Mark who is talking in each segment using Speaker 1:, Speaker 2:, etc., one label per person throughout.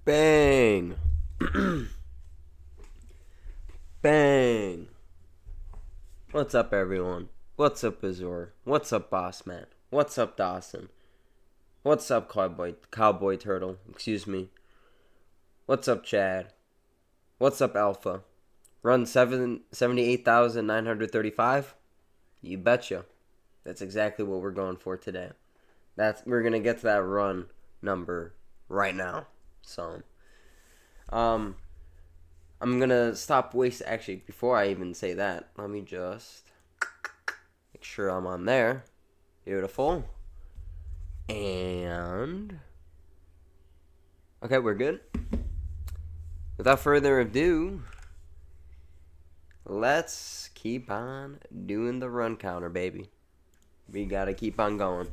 Speaker 1: Bang. Bang. What's up, everyone? What's up, Azor? What's up, Boss Man? What's up, Dawson? What's up, Cowboy Turtle? Excuse me. What's up, Chad? What's up, Alpha? Run 78,935? You betcha. That's exactly what we're going for today. We're gonna get to that run number right now. So, I'm gonna stop wasting. Actually, before I even say that, let me just make sure I'm on there. Beautiful. And okay, we're good. Without further ado, let's keep on doing the run counter, baby. We gotta keep on going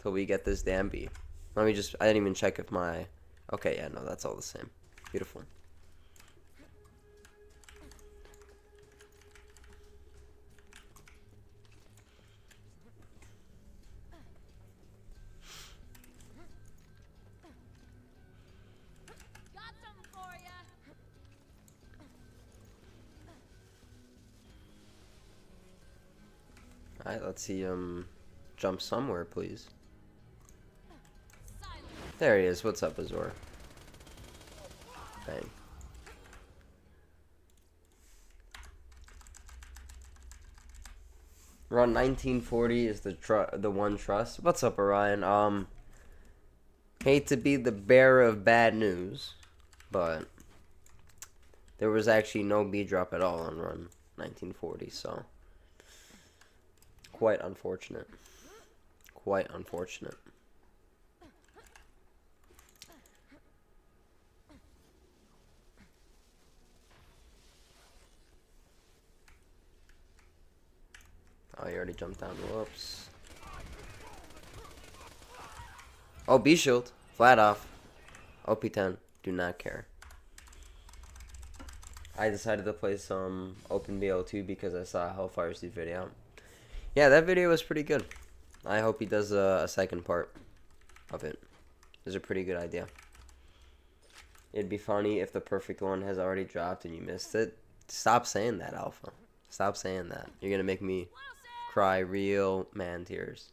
Speaker 1: till we get this damn beat. I didn't even check if my. Okay, yeah, no, that's all the same. Beautiful. Alright, let's see jump somewhere, please. There he is. What's up, Azor? Bang. Run 1940 is the one trust. What's up, Orion? Hate to be the bearer of bad news, but there was actually no B drop at all on run 1940, so quite unfortunate. Quite unfortunate. Oh, he already jumped down. Whoops. Oh, B shield. Flat off. OP10. Do not care. I decided to play some Open BO2 because I saw Hellfire's video. Yeah, that video was pretty good. I hope he does a second part of it. It's a pretty good idea. It'd be funny if the perfect one has already dropped and you missed it. Stop saying that, Alpha. Stop saying that. You're gonna make me cry real man tears.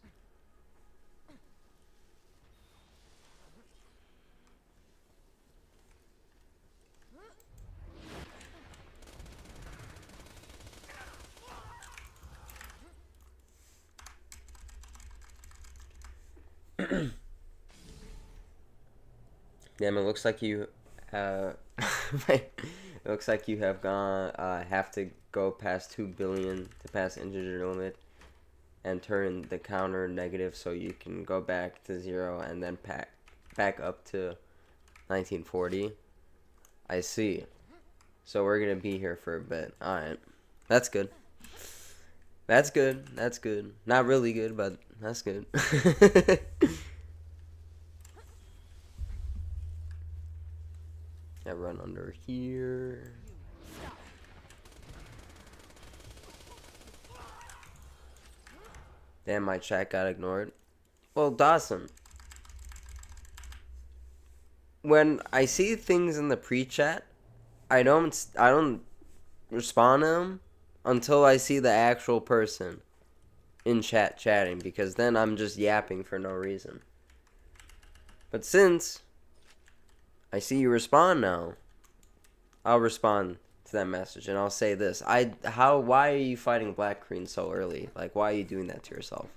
Speaker 1: Damn, it looks like you it looks like you have have to go past 2 billion to pass integer limit and turn the counter negative so you can go back to 0 and then back up to 1940. I see. So we're gonna be here for a bit. Alright. That's good. That's good. That's good. Not really good, but that's good. I run under here. Damn, my chat got ignored. Well, Dawson, when I see things in the pre-chat, I don't respond to them until I see the actual person in chat chatting, because then I'm just yapping for no reason. But since I see you respond now, I'll respond to that message and I'll say this. Why are you fighting Black Queen so early? Like, why are you doing that to yourself?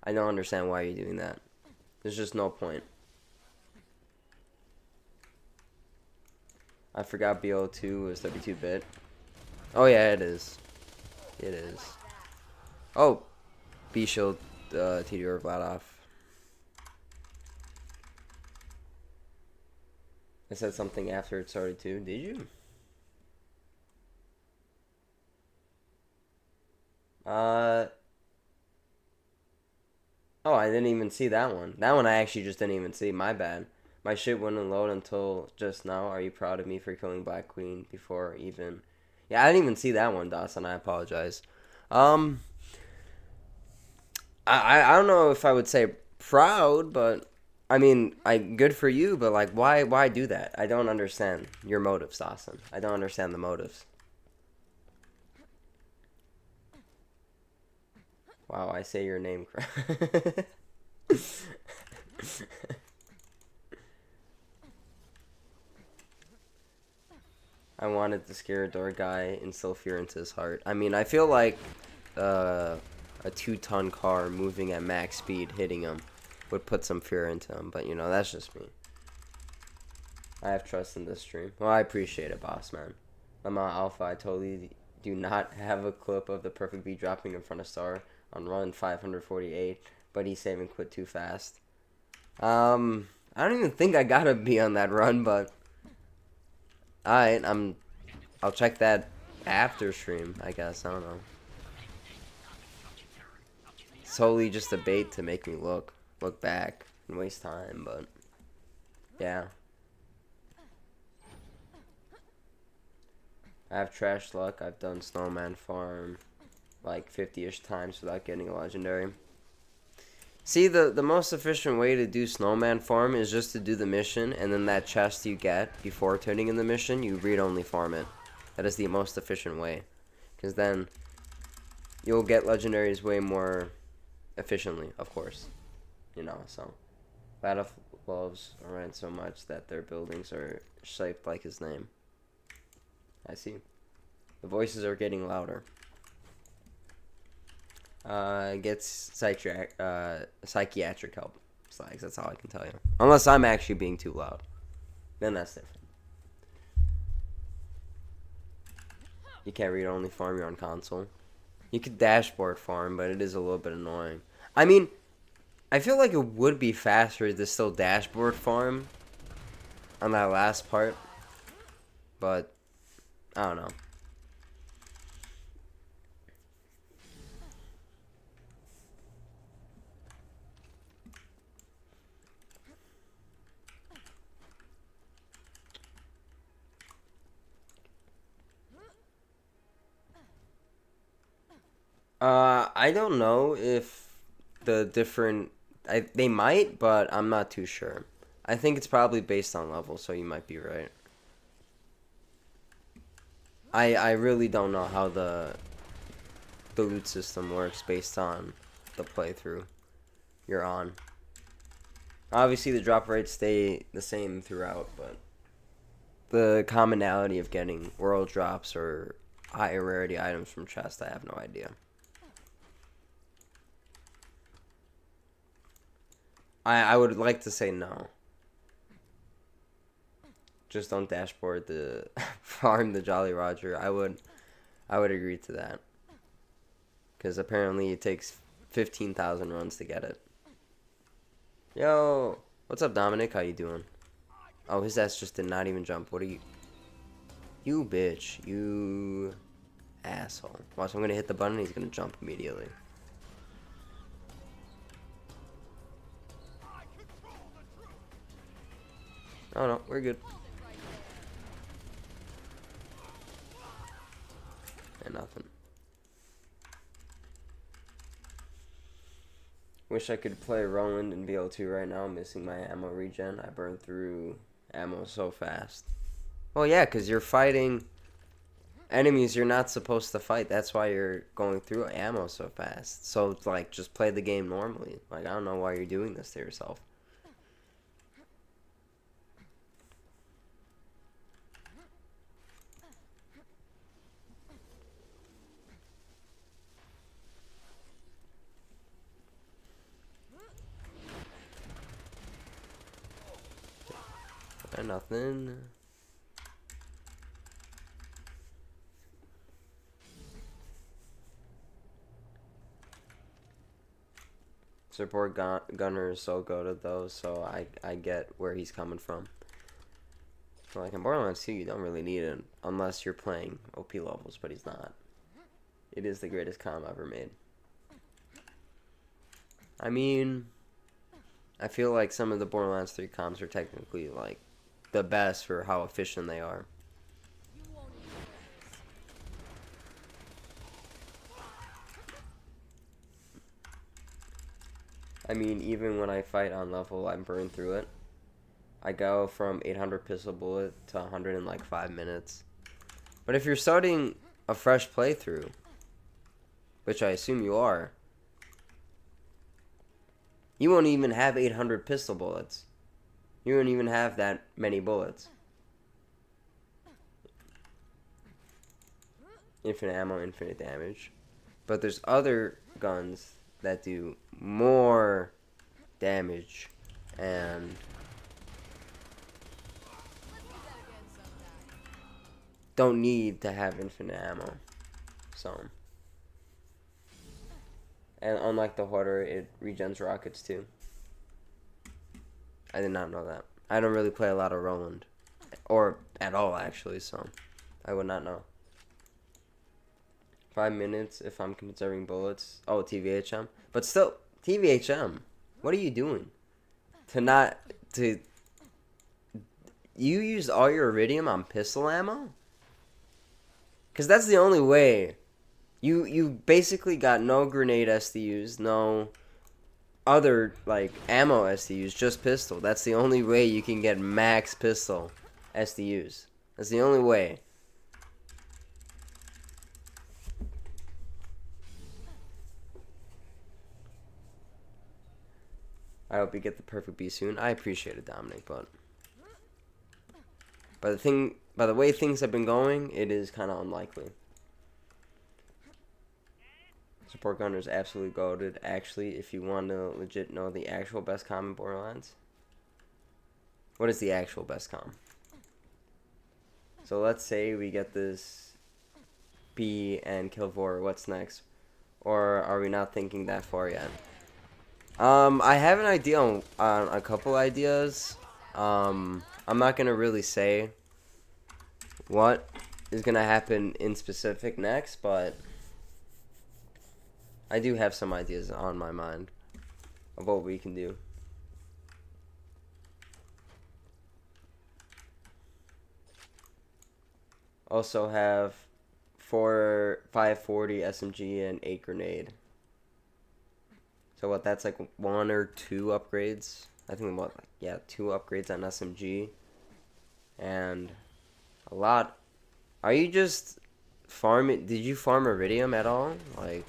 Speaker 1: I don't understand why you're doing that. There's just no point. I forgot BO2 is 32-bit. Oh yeah, it is. It is. Oh, B shield TDR Vladoff. I said something after it started too. Did you? Oh, I didn't even see that one. That one I actually just didn't even see. My bad. My shit wouldn't load until just now. Are you proud of me for killing Black Queen before even... Yeah, I didn't even see that one, Dawson. I apologize. I don't know if I would say proud, but I mean, good for you, but like, why do that? I don't understand your motives, Dawson. I don't understand the motives. Wow, I say your name. I wanted to scare a door guy, instill fear into his heart. I mean, I feel like a 2-ton car moving at max speed hitting him would put some fear into him, but you know, that's just me. I have trust in this stream. Well, I appreciate it, boss man. Lamont Alpha, I totally do not have a clip of the perfect beat dropping in front of Star on run 548, but he's saving quit too fast. I don't even think I got a B on that run, but alright, I'll check that after stream, I guess. I don't know. Solely just a bait to make me look back and waste time, but yeah. I have trash luck. I've done Snowman Farm like 50-ish times without getting a legendary. See, the most efficient way to do Snowman Farm is just to do the mission, and then that chest you get before turning in the mission, you read-only farm it. That is the most efficient way. Because then you'll get legendaries way more efficiently, of course. You know, so. Battle loves Orion so much that their buildings are shaped like his name. I see. The voices are getting louder. Gets psychiatric help. Slags, that's all I can tell you. Unless I'm actually being too loud. Then that's different. You can't read-only farm, you're on console. You could dashboard farm, but it is a little bit annoying. I mean, I feel like it would be faster to still dashboard farm on that last part. But I don't know. I don't know if the different... they might, but I'm not too sure. I think it's probably based on level, so you might be right. I really don't know how the loot system works based on the playthrough you're on. Obviously, the drop rates stay the same throughout, but the commonality of getting world drops or higher rarity items from chest, I have no idea. I would like to say no. Just don't dashboard the farm the Jolly Roger. I would agree to that. Because apparently it takes 15,000 runs to get it. Yo, what's up, Dominic? How you doing? Oh, his ass just did not even jump. What are you? You bitch. You asshole. Watch, I'm gonna hit the button and he's gonna jump immediately. Oh no, we're good. And nothing. Wish I could play Roland in BL2 right now. I'm missing my ammo regen. I burned through ammo so fast. Well, yeah, because you're fighting enemies you're not supposed to fight. That's why you're going through ammo so fast. So, like, just play the game normally. Like, I don't know why you're doing this to yourself. Nothing. Support gunner is so goated though, so I get where he's coming from. So like in Borderlands 2, you don't really need it unless you're playing OP levels, but he's not. It is the greatest comm ever made. I mean, I feel like some of the Borderlands 3 comms are technically like the best for how efficient they are. I mean, even when I fight on level, I burn through it. I go from 800 pistol bullet to 100 in like 5 minutes. But if you're starting a fresh playthrough, which I assume you are, you won't even have 800 pistol bullets. You won't even have that many bullets. Infinite ammo, infinite damage. But there's other guns that do more damage and don't need to have infinite ammo. So, and unlike the Hoarder, it regens rockets too. I did not know that. I don't really play a lot of Roland, or at all actually, so I would not know. 5 minutes if I'm conserving bullets. Oh, TVHM. But still, TVHM. What are you doing? You used all your iridium on pistol ammo? Because that's the only way. You basically got no grenade SDUs, no other, like, ammo SDUs, just pistol. That's the only way you can get max pistol SDUs. That's the only way. I hope you get the perfect B soon. I appreciate it, Dominic, but by the way things have been going, it is kind of unlikely. Support gunner is absolutely goated. Actually, if you want to legit know the actual best comm in Borderlands, what is the actual best comm? So let's say we get this B and kill Vor. What's next? Or are we not thinking that far yet? I have an idea on a couple ideas. I'm not gonna really say what is gonna happen in specific next, but I do have some ideas on my mind of what we can do. Also have 540 SMG and 8 grenade. So what, that's like 1 or 2 upgrades. I think what, yeah, 2 upgrades on SMG. And a lot. Are you just farming? Did you farm iridium at all? Like,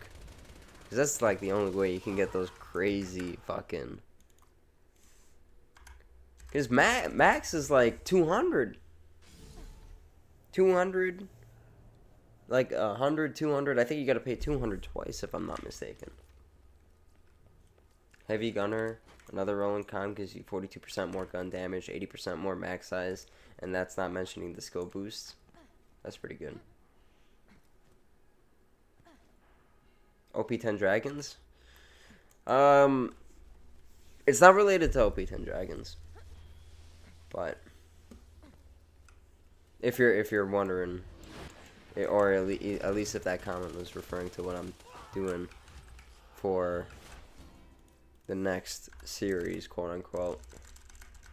Speaker 1: cause that's like the only way you can get those crazy fucking. Cause max is like 200. 200. Like 100, 200. I think you gotta pay 200 twice if I'm not mistaken. Heavy gunner, another rolling comm gives you 42% more gun damage, 80% more max size, and that's not mentioning the skill boost. That's pretty good. OP10 dragons. It's not related to OP10 dragons, but if you're wondering, or at least if that comment was referring to what I'm doing for the next series, quote unquote,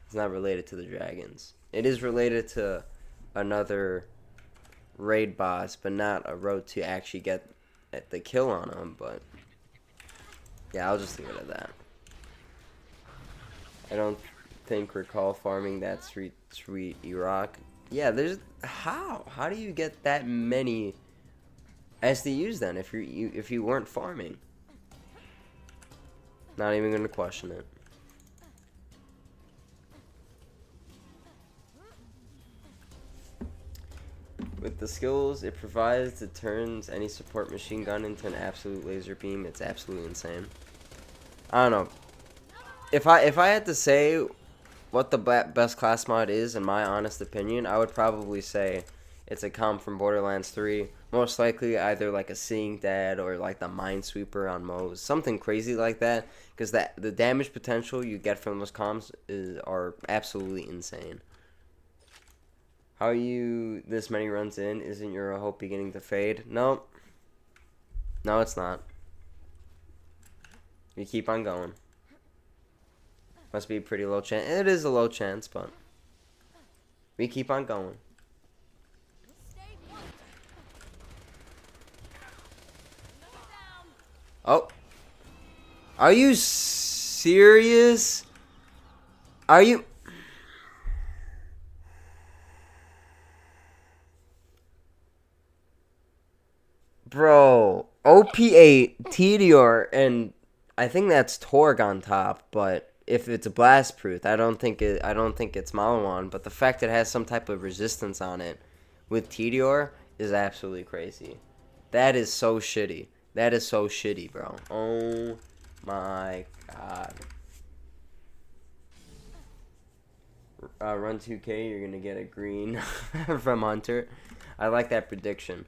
Speaker 1: it's not related to the dragons. It is related to another raid boss, but not a road to actually get the kill on him. But yeah, I'll just leave it at that. I don't recall farming that sweet Iraq. Yeah, there's how do you get that many SDUs then if you weren't farming? Not even gonna question it. With the skills it provides, it turns any support machine gun into an absolute laser beam. It's absolutely insane. I don't know. If I had to say what the best class mod is, in my honest opinion, I would probably say it's a comm from Borderlands 3. Most likely either like a Seeing Dead or like the Minesweeper on Moe's. Something crazy like that. Because the damage potential you get from those comms are absolutely insane. How are you this many runs in? Isn't your hope beginning to fade? No. No, it's not. You keep on going. Must be a pretty low chance. It is a low chance, but we keep on going. Oh. Are you serious? Are you... Bro, OP8, Tedior, and I think that's Torg on top, but if it's a blast proof, I don't think it's Malawan, but the fact it has some type of resistance on it with Tedior is absolutely crazy. That is so shitty. That is so shitty, bro. Oh my god. Run 2K, you're gonna get a green from Hunter. I like that prediction.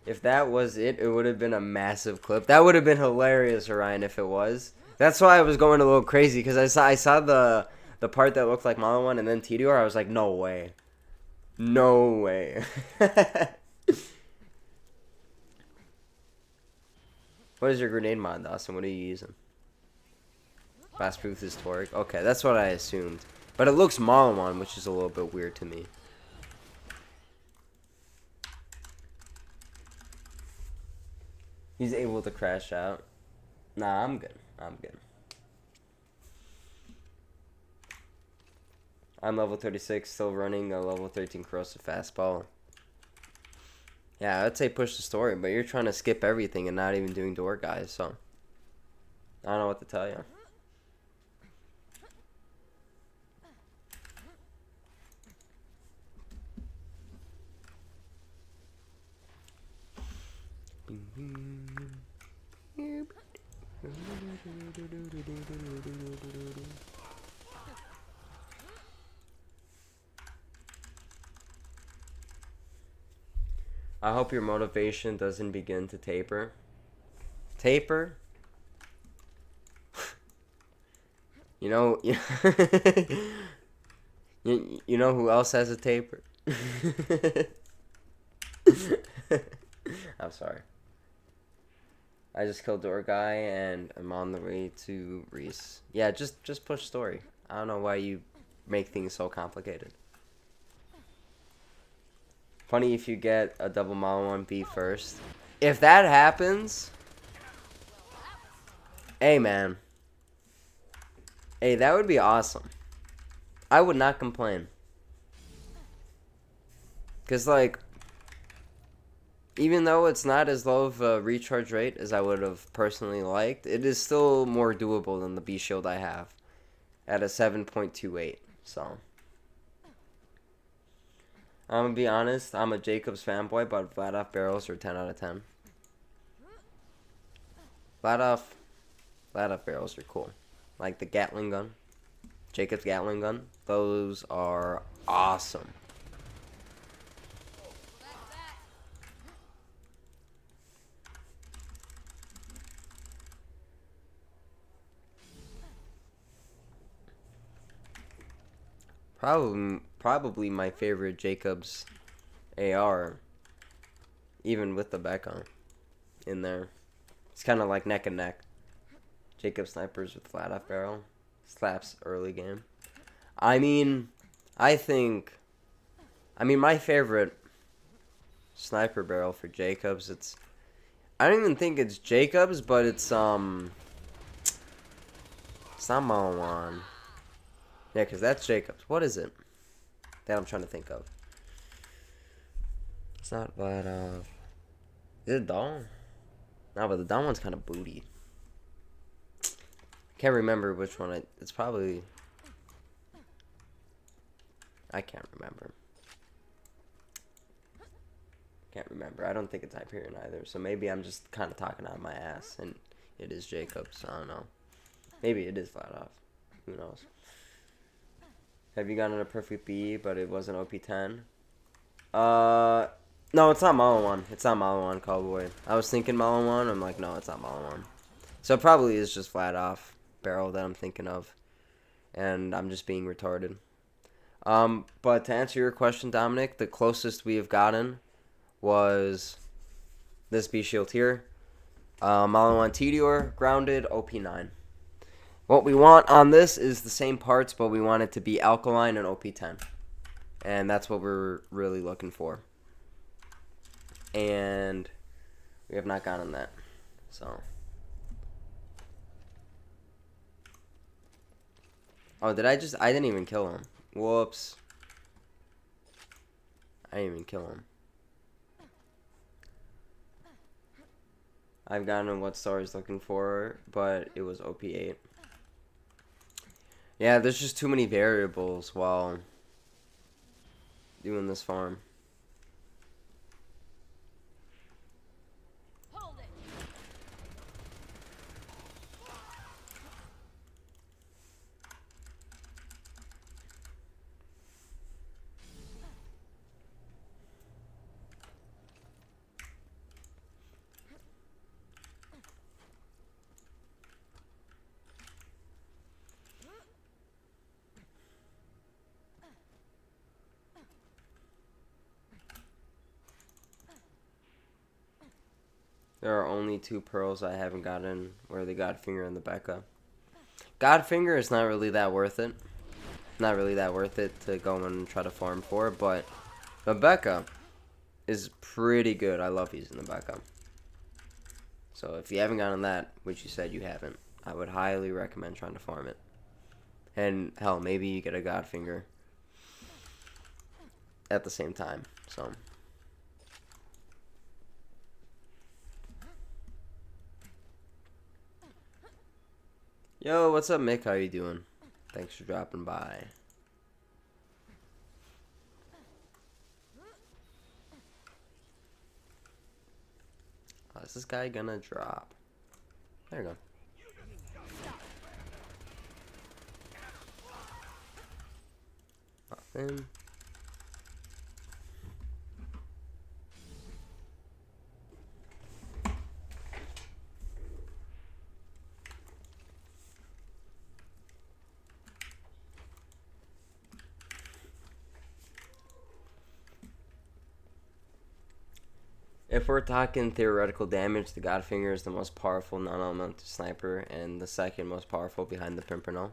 Speaker 1: If that was it, it would have been a massive clip. That would have been hilarious, Orion, if it was. That's why I was going a little crazy, because I saw the part that looked like Malawan and then Tedior. I was like, no way. No way. What is your grenade mod, Dawson? What are you using? Blast proof is Torg. Okay, that's what I assumed. But it looks Malawan, which is a little bit weird to me. He's able to crash out. Nah, I'm good. I'm good. I'm level 36, still running a level 13 corrosive fastball. Yeah, I'd say push the story, but you're trying to skip everything and not even doing door guys, so I don't know what to tell you. I hope your motivation doesn't begin to taper. Taper? You know, you know who else has a taper? I'm sorry. I just killed door guy and I'm on the way to Reese. Yeah, just push story. I don't know why you make things so complicated. Funny if you get a double Malawan B first. If that happens, hey man. Hey, that would be awesome. I would not complain. Cause like, even though it's not as low of a recharge rate as I would have personally liked, it is still more doable than the B shield I have at a 7.28. So I'm gonna be honest, I'm a Jacobs fanboy, but flat off barrels are 10 out of 10. Flat off barrels are cool. Like the Gatling gun, Jacobs Gatling gun, those are awesome. Probably my favorite Jacobs AR, even with the Becca in there. It's kind of like neck and neck. Jacob snipers with flat off barrel slaps early game. I mean, my favorite sniper barrel for Jacobs, I don't even think it's Jacobs, but it's not Malawan. Yeah, because that's Jacobs. What is it that I'm trying to think of? It's not but is it Dawn? No, but the Dawn one's kind of booty. Can't remember which one. It's probably, I can't remember. I don't think it's Hyperion either. So maybe I'm just kind of talking out my ass, and it is Jacobs. I don't know. Maybe it is flat off. Who knows? Have you gotten a perfect B, but it wasn't OP10? No, it's not Malawan. It's not Malawan, Cowboy. I was thinking Malawan. I'm like, no, it's not Malawan. So it probably is just flat off barrel that I'm thinking of. And I'm just being retarded. But to answer your question, Dominic, the closest we have gotten was this B shield here. Malawan Tedior, grounded, OP9. What we want on this is the same parts, but we want it to be alkaline and OP10. And that's what we're really looking for. And we have not gotten that. So Oh, did I just... I didn't even kill him. Whoops. I didn't even kill him. I've gotten what Star is looking for, but it was OP8. Yeah, there's just too many variables while doing this farm. There are only 2 pearls I haven't gotten, where the Godfinger and the Becca. Godfinger is not really that worth it. Not really that worth it to go and try to farm for, but the Becca is pretty good. I love using the Becca. So if you haven't gotten that, which you said you haven't, I would highly recommend trying to farm it. And hell, maybe you get a Godfinger at the same time. So... Yo, what's up, Mick? How you doing? Thanks for dropping by. Oh, is this guy gonna drop? There you go. Nothing. If we're talking theoretical damage, the Godfinger is the most powerful non-elemental sniper and the second most powerful behind the Pimpernel.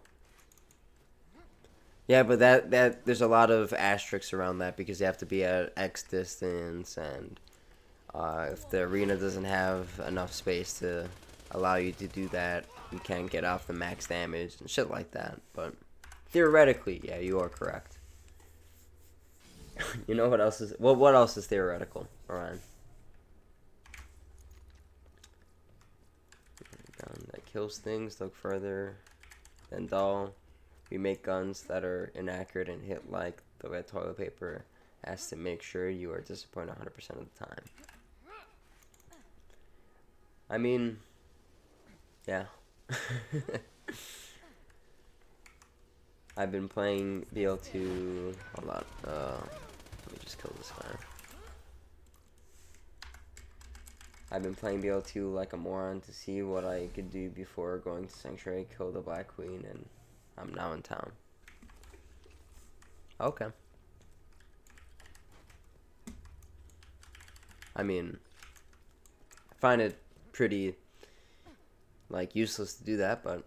Speaker 1: Yeah, but that there's a lot of asterisks around that because you have to be at X distance, and if the arena doesn't have enough space to allow you to do that, you can't get off the max damage and shit like that. But theoretically, yeah, you are correct. You know what else is... Well, what else is theoretical, Orion? Gun that kills things, look further than dull. We make guns that are inaccurate and hit like the red toilet paper has to make sure you are disappointed 100% of the time. I mean, yeah. I've been playing BL2 a lot. Let me just kill this guy. I've been playing BL2 like a moron to see what I could do before going to Sanctuary, kill the Black Queen, and I'm now in town. Okay. I mean, I find it pretty, like, useless to do that, but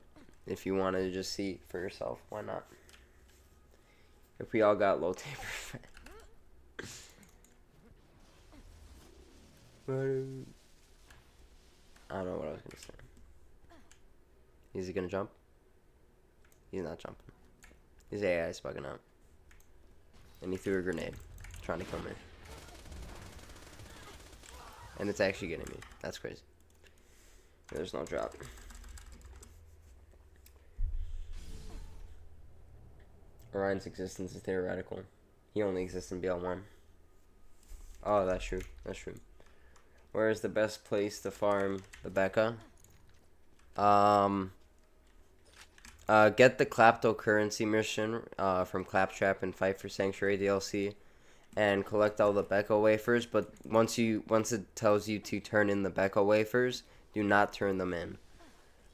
Speaker 1: if you want to just see for yourself, why not? If we all got low taper. I don't know what I was going to say. Is he going to jump? He's not jumping. His AI is bugging out. And he threw a grenade, trying to kill me. And it's actually getting me. That's crazy. There's no drop. Orion's existence is theoretical. He only exists in BL1. Oh, that's true. That's true. Where is the best place to farm the Becca? Get the Claptocurrency mission from Claptrap and Fight for Sanctuary DLC, and collect all the Becca wafers. But once it tells you to turn in the Becca wafers, do not turn them in.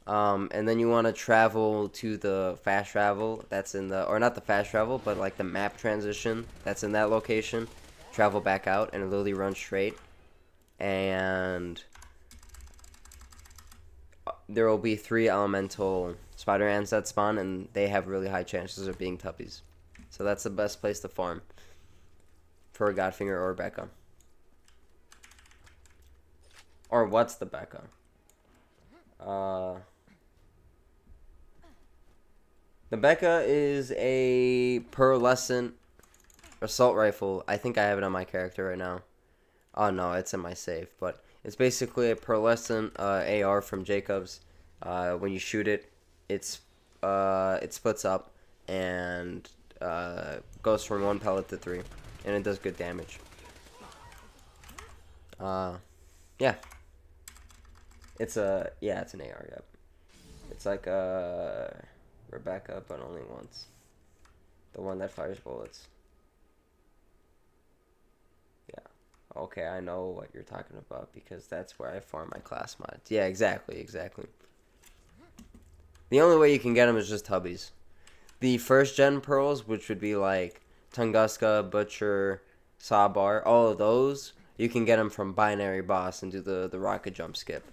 Speaker 1: And then you want to travel to the fast travel that's in the, or not the fast travel, but like the map transition that's in that location. Travel back out and literally run straight, and there will be 3 elemental spider ants that spawn, and they have really high chances of being tuppies. So that's the best place to farm for a Godfinger or a Becca. Or what's the Becca? The Becca is a pearlescent assault rifle. I think I have it on my character right now. Oh no, it's in my safe. But it's basically a pearlescent AR from Jacobs. When you shoot it, it splits up and goes from 1 pellet to 3, and it does good damage. Yeah. It's an AR. Yep. It's like a Rebecca, but only once. The one that fires bullets. Yeah. Okay, I know what you're talking about because that's where I farm my class mods. Yeah, exactly. The only way you can get them is just Tubbies. The first gen pearls, which would be like Tunguska, Butcher, Sawbar, all of those, you can get them from Binary Boss and do the rocket jump skip.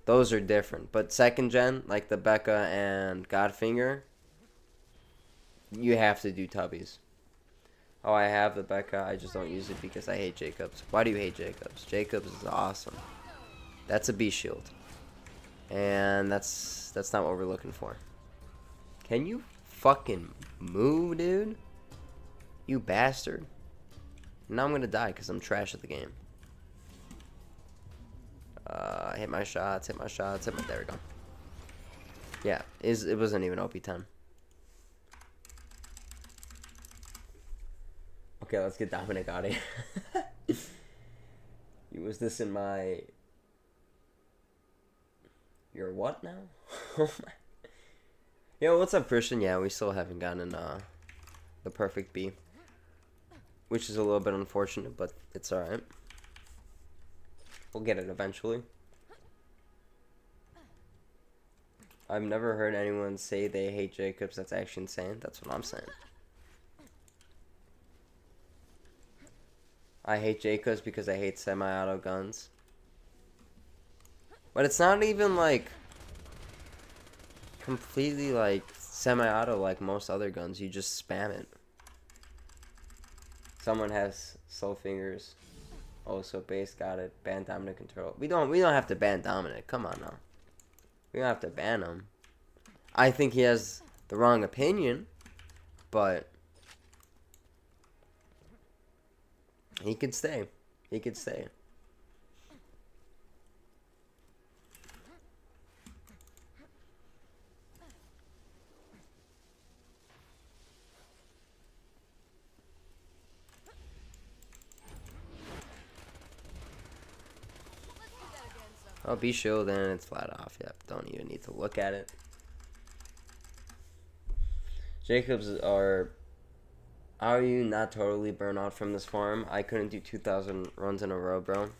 Speaker 1: Those are different. But second gen, like the Becca and Godfinger, you have to do Tubbies. Oh, I have the Becca. I just don't use it because I hate Jacobs. Why do you hate Jacobs? Jacobs is awesome. That's a B shield. And that's not what we're looking for. Can you fucking move, dude? You bastard. Now I'm gonna die because I'm trash at the game. Hit my shots. There we go. Yeah, it wasn't even OP10. Okay, let's get Dominic out of here. Was this in my... Your what now? Yo, what's up, Christian? Yeah, we still haven't gotten the perfect B. Which is a little bit unfortunate, but it's alright. We'll get it eventually. I've never heard anyone say they hate Jacobs. That's actually insane. That's what I'm saying. I hate Jacobs because I hate semi-auto guns. But it's not even like completely like semi-auto like most other guns. You just spam it. Someone has slow fingers. Also, base got it. Ban Dominic control. We don't have to ban Dominic. Come on now. We don't have to ban him. I think he has the wrong opinion, but he could stay. He could stay. Oh, B shield and it's flat off. Yep, don't even need to look at it. Jacobs are you not totally burnt out from this farm? I couldn't do 2,000 runs in a row, bro.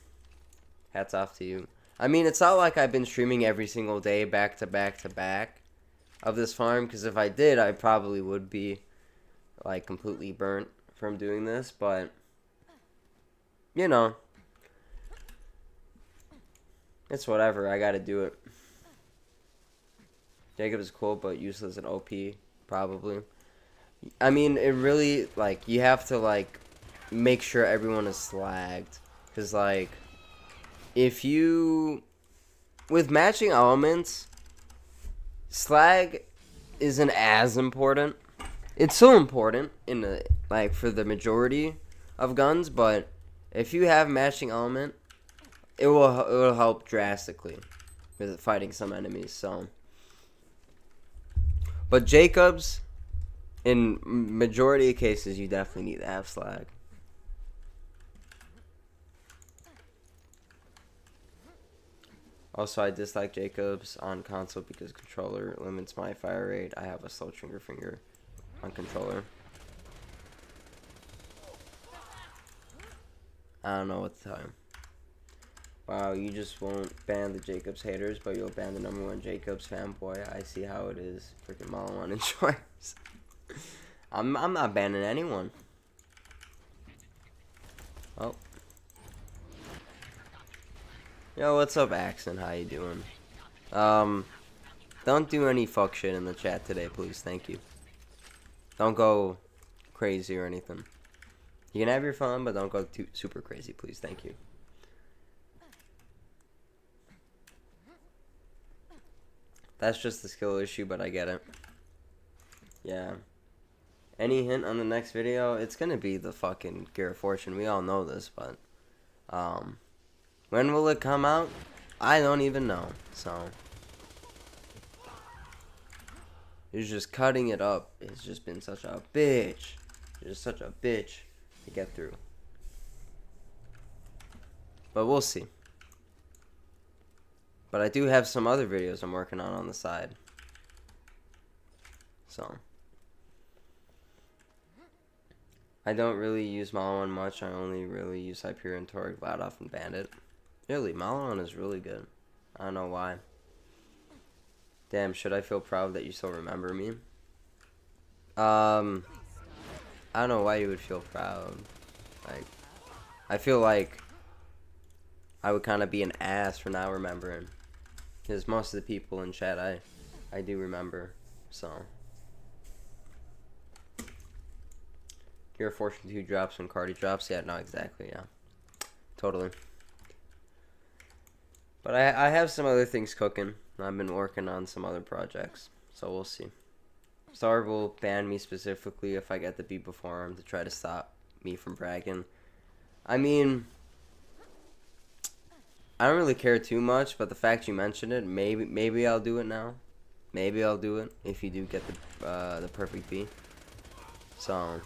Speaker 1: Hats off to you. I mean, it's not like I've been streaming every single day back to back to back of this farm, because if I did, I probably would be like completely burnt from doing this, but you know, it's whatever. I gotta do it. Jacob is cool, but useless and OP, probably. I mean, it really, like, you have to, like, make sure everyone is slagged. Because, like, if you... With matching elements, slag isn't as important. It's so important, in the, like, for the majority of guns, but if you have matching element, it will help drastically with fighting some enemies, so... But Jacobs, in majority of cases, you definitely need to have slag. Also, I dislike Jacobs on console because controller limits my fire rate. I have a slow trigger finger on controller. I don't know what to tell you. Wow, you just won't ban the Jacobs haters, but you'll ban the #1 Jacobs fanboy. I see how it is. Freaking Malawan enjoys. I'm not banning anyone. Oh. Yo, what's up, Axon? How you doing? Don't do any fuck shit in the chat today, please. Thank you. Don't go crazy or anything. You can have your fun, but don't go too super crazy, please. Thank you. That's just the skill issue, but I get it. Yeah. Any hint on the next video? It's gonna be the fucking Gear of Fortune. We all know this, but when will it come out? I don't even know. So it's just cutting it up. It's just been such a bitch. Just such a bitch to get through. But we'll see. But I do have some other videos I'm working on the side. So I don't really use Malon much. I only really use Hyperion, Torg, Vladoff, and Bandit. Really, Malon is really good. I don't know why. Damn, should I feel proud that you still remember me? I don't know why you would feel proud. Like, I feel like I would kind of be an ass for not remembering. Because most of the people in chat, I do remember. So. Gear of Fortune 2 drops when Cardi drops. Yeah, no, exactly, yeah. Totally. But I have some other things cooking. I've been working on some other projects. So we'll see. Star will ban me specifically if I get the beat before him to try to stop me from bragging. I mean, I don't really care too much, but the fact you mentioned it, maybe I'll do it now. Maybe I'll do it if you do get the perfect beat. So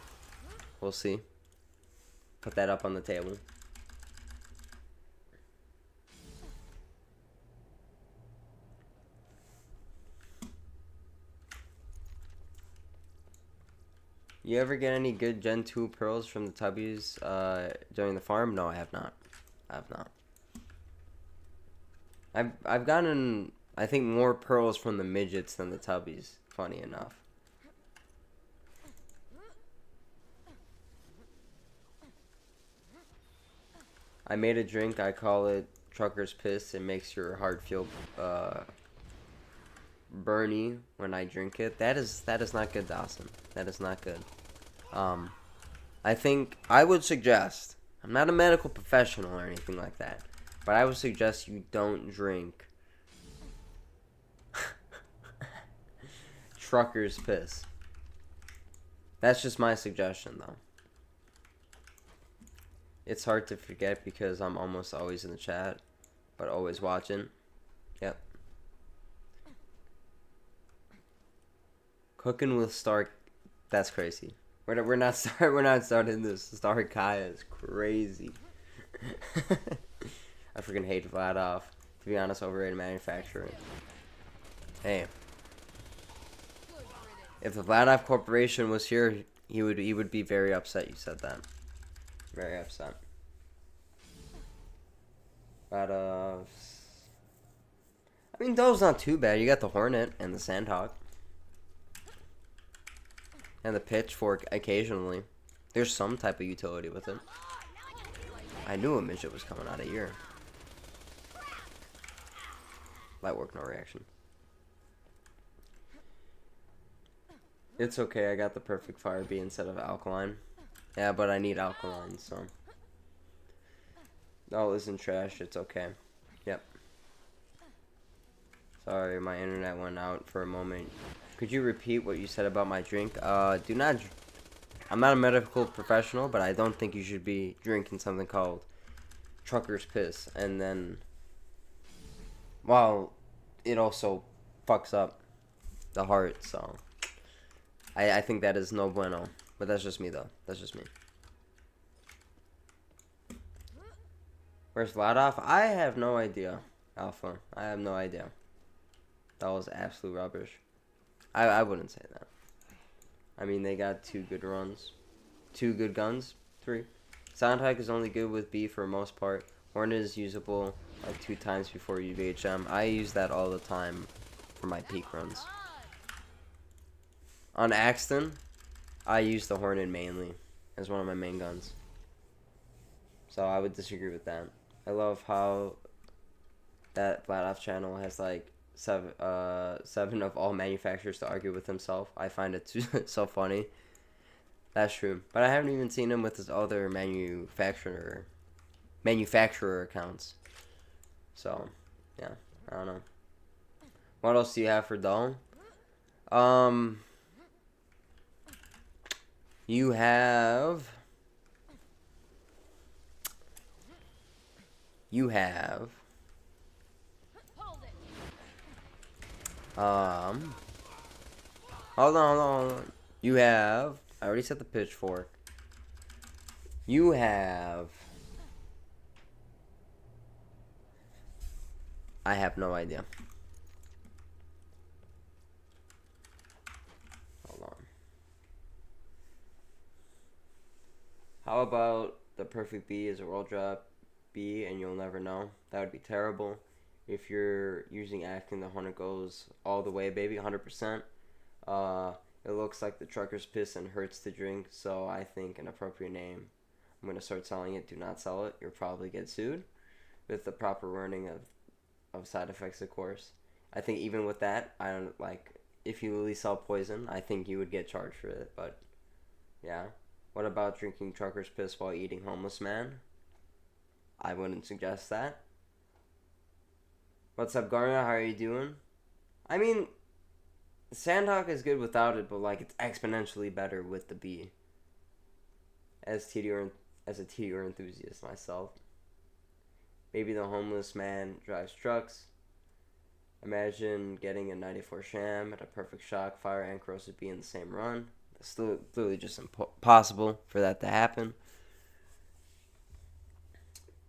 Speaker 1: we'll see. Put that up on the table. You ever get any good Gen 2 pearls from the Tubbies during the farm? No, I have not. I have not. I've gotten, I think, more pearls from the midgets than the Tubbies, funny enough. I made a drink, I call it Trucker's Piss. It makes your heart feel burny when I drink it. That is not good, Dawson. That is not good. I think I would suggest, I'm not a medical professional or anything like that, but I would suggest you don't drink Trucker's Piss. That's just my suggestion, though. It's hard to forget because I'm almost always in the chat, but always watching. Yep. Cooking with Stark, that's crazy. We're not starting this. Star Kaya is crazy. I freaking hate Vladoff. To be honest, overrated manufacturing. Hey, if the Vladoff Corporation was here, he would be very upset. You said that. Very upset. Vladoff. I mean, those not too bad. You got the Hornet and the Sandhawk. And the Pitchfork occasionally. There's some type of utility with it. I knew a midget was coming out of here. Light work, no reaction. It's okay, I got the perfect Fire Bee instead of Alkaline. Yeah, but I need Alkaline, so. Oh, listen, trash, it's okay. Yep. Sorry, my internet went out for a moment. Could you repeat what you said about my drink? I'm not a medical professional, but I don't think you should be drinking something called Trucker's Piss. And then, well, it also fucks up the heart, so. I think that is no bueno. But that's just me, though. That's just me. Where's Vladoff? I have no idea, Alpha. I have no idea. That was absolute rubbish. I wouldn't say that. I mean, they got 2 good runs. 2 good guns. 3. Soundhike is only good with B for the most part. Hornet is usable like 2 times before UVHM. I use that all the time for my peak runs. On Axton, I use the Hornet mainly as one of my main guns. So I would disagree with that. I love how that Vladoff channel has like 7 of all manufacturers to argue with himself. I find it so funny. That's true. But I haven't even seen him with his other manufacturer accounts. So, yeah. I don't know. What else do you have for Dull? You have... Hold on. You have... I already set the pitchfork. You have... I have no idea. Hold on. How about the perfect B is a roll drop B and you'll never know? That would be terrible. If you're using acting, the Hornet goes all the way, baby, 100%. It looks like the trucker's piss and hurts to drink, so I think an appropriate name. I'm going to start selling it. Do not sell it. You'll probably get sued. With the proper warning of side effects, of course. I think even with that, I don't like, if you really sell poison, I think you would get charged for it, but yeah. What about drinking trucker's piss while eating homeless man? I wouldn't suggest that. What's up, Garner? How are you doing? I mean, Sandhawk is good without it, but like it's exponentially better with the B. As a TDR enthusiast myself. Maybe the homeless man drives trucks. Imagine getting a 94 sham at a perfect shock, fire, and corrosive B in the same run. It's literally just impossible for that to happen.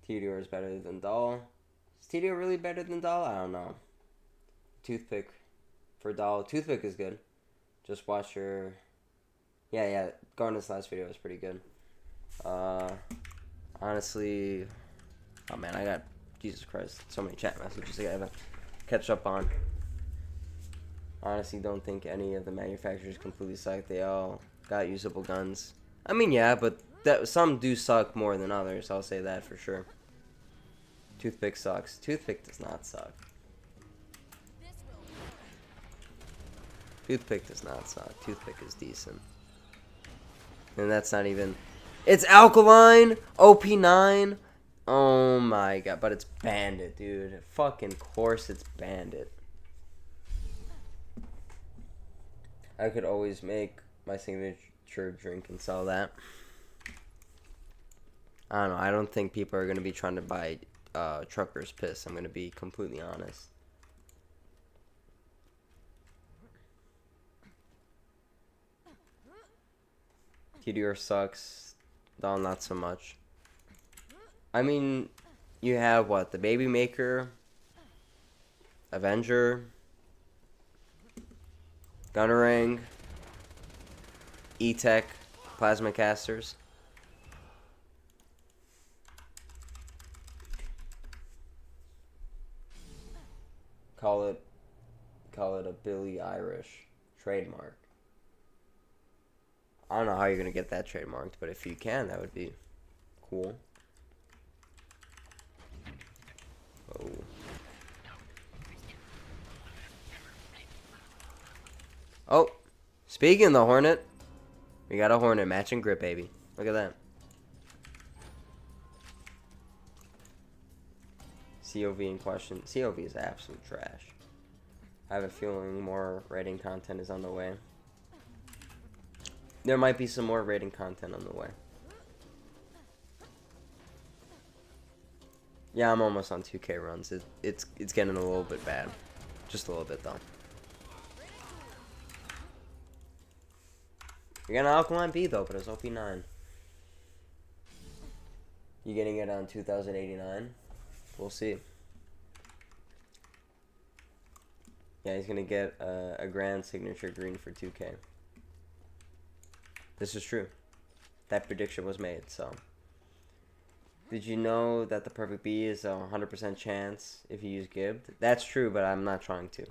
Speaker 1: TDR is better than Doll. Is TDR really better than Doll? I don't know. Toothpick for Doll. Toothpick is good. Just watch your... Yeah. Garner's last video was pretty good. Honestly... Oh man, I got... Jesus Christ. So many chat messages I gotta catch up on. Honestly, don't think any of the manufacturers completely suck. They all got usable guns. I mean, yeah, but some do suck more than others. I'll say that for sure. Toothpick sucks. Toothpick does not suck. Toothpick does not suck. Toothpick is decent. And that's not even... It's alkaline! OP9! Oh my god. But it's Bandit, dude. Fucking course it's Bandit. I could always make my signature drink and sell that. I don't know. I don't think people are going to be trying to buy trucker's piss. I'm going to be completely honest. TDR sucks. Doll, not so much. I mean, you have what? The Baby Maker, Avenger, Gunnerang, E-Tech, Plasma Casters. Call it a Billy Irish trademark. I don't know how you're gonna get that trademarked, but if you can, that would be cool. Oh. Oh, speaking of the Hornet, we got a Hornet matching grip, baby. Look at that. COV in question. COV is absolute trash. I have a feeling more rating content is on the way. There might be some more rating content on the way. Yeah, I'm almost on 2K runs. It's getting a little bit bad. Just a little bit, though. You're getting an Alkaline B, though, but it's OP9. You getting it on 2089? We'll see. Yeah, he's going to get a grand signature green for 2K. This is true. That prediction was made, so... Did you know that the perfect B is a 100% chance if you use Gibbed? That's true, but I'm not trying to.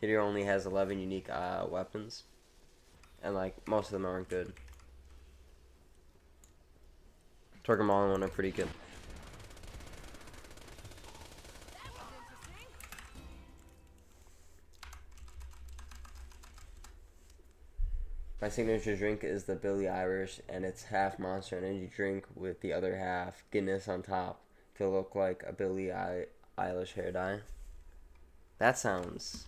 Speaker 1: Tidier only has 11 unique weapons. And, like, most of them aren't good. Torgamon and one are pretty good. My signature drink is the Billy Irish, and it's half Monster Energy drink with the other half Guinness on top to look like a Billie Eilish hair dye. That sounds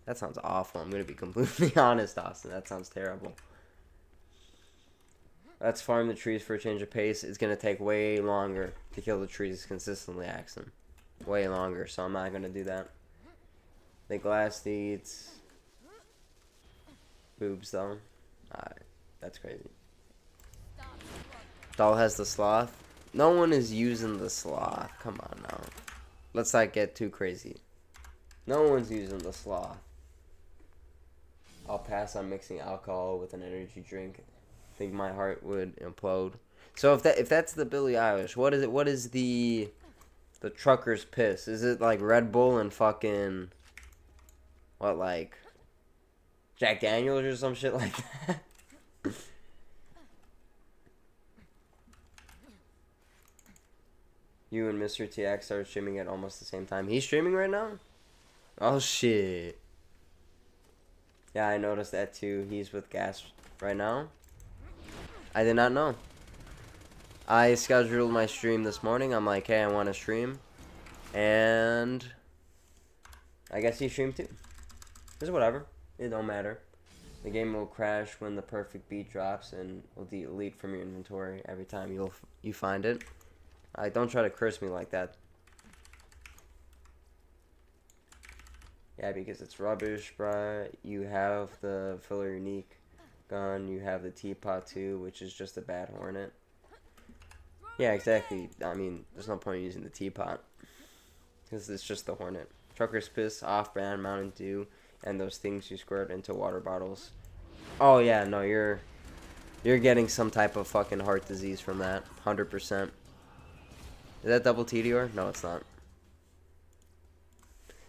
Speaker 1: That sounds awful. I'm gonna be completely honest, Austin. That sounds terrible. Let's farm the trees for a change of pace. It's gonna take way longer to kill the trees consistently, Axon. Way longer, so I'm not gonna do that. The glass needs boobs though. Alright, that's crazy. Doll has the sloth. No one is using the sloth. Come on now. Let's not get too crazy. No one's using the sloth. I'll pass on mixing alcohol with an energy drink. I think my heart would implode. So if that's the Billie Eilish, what is it? What is the trucker's piss? Is it like Red Bull and fucking what, like Jack Daniels or some shit like that? You and Mr. TX started streaming at almost the same time. He's streaming right now? Oh shit. Yeah, I noticed that too. He's with Gas right now. I did not know. I scheduled my stream this morning. I'm like, hey, I want to stream. And I guess he streamed too. It's whatever. It don't matter. The game will crash when the perfect beat drops and will delete from your inventory every time you find it. Don't try to curse me like that. Yeah, because it's rubbish, bruh. You have the filler unique gun. You have the teapot too, which is just a bad hornet. Yeah, exactly. I mean, there's no point in using the teapot because it's just the hornet. Trucker's piss, off-brand Mountain Dew, and those things you squirt into water bottles. Oh yeah, no, you're getting some type of fucking heart disease from that, 100%. Is that double TDR? No, it's not.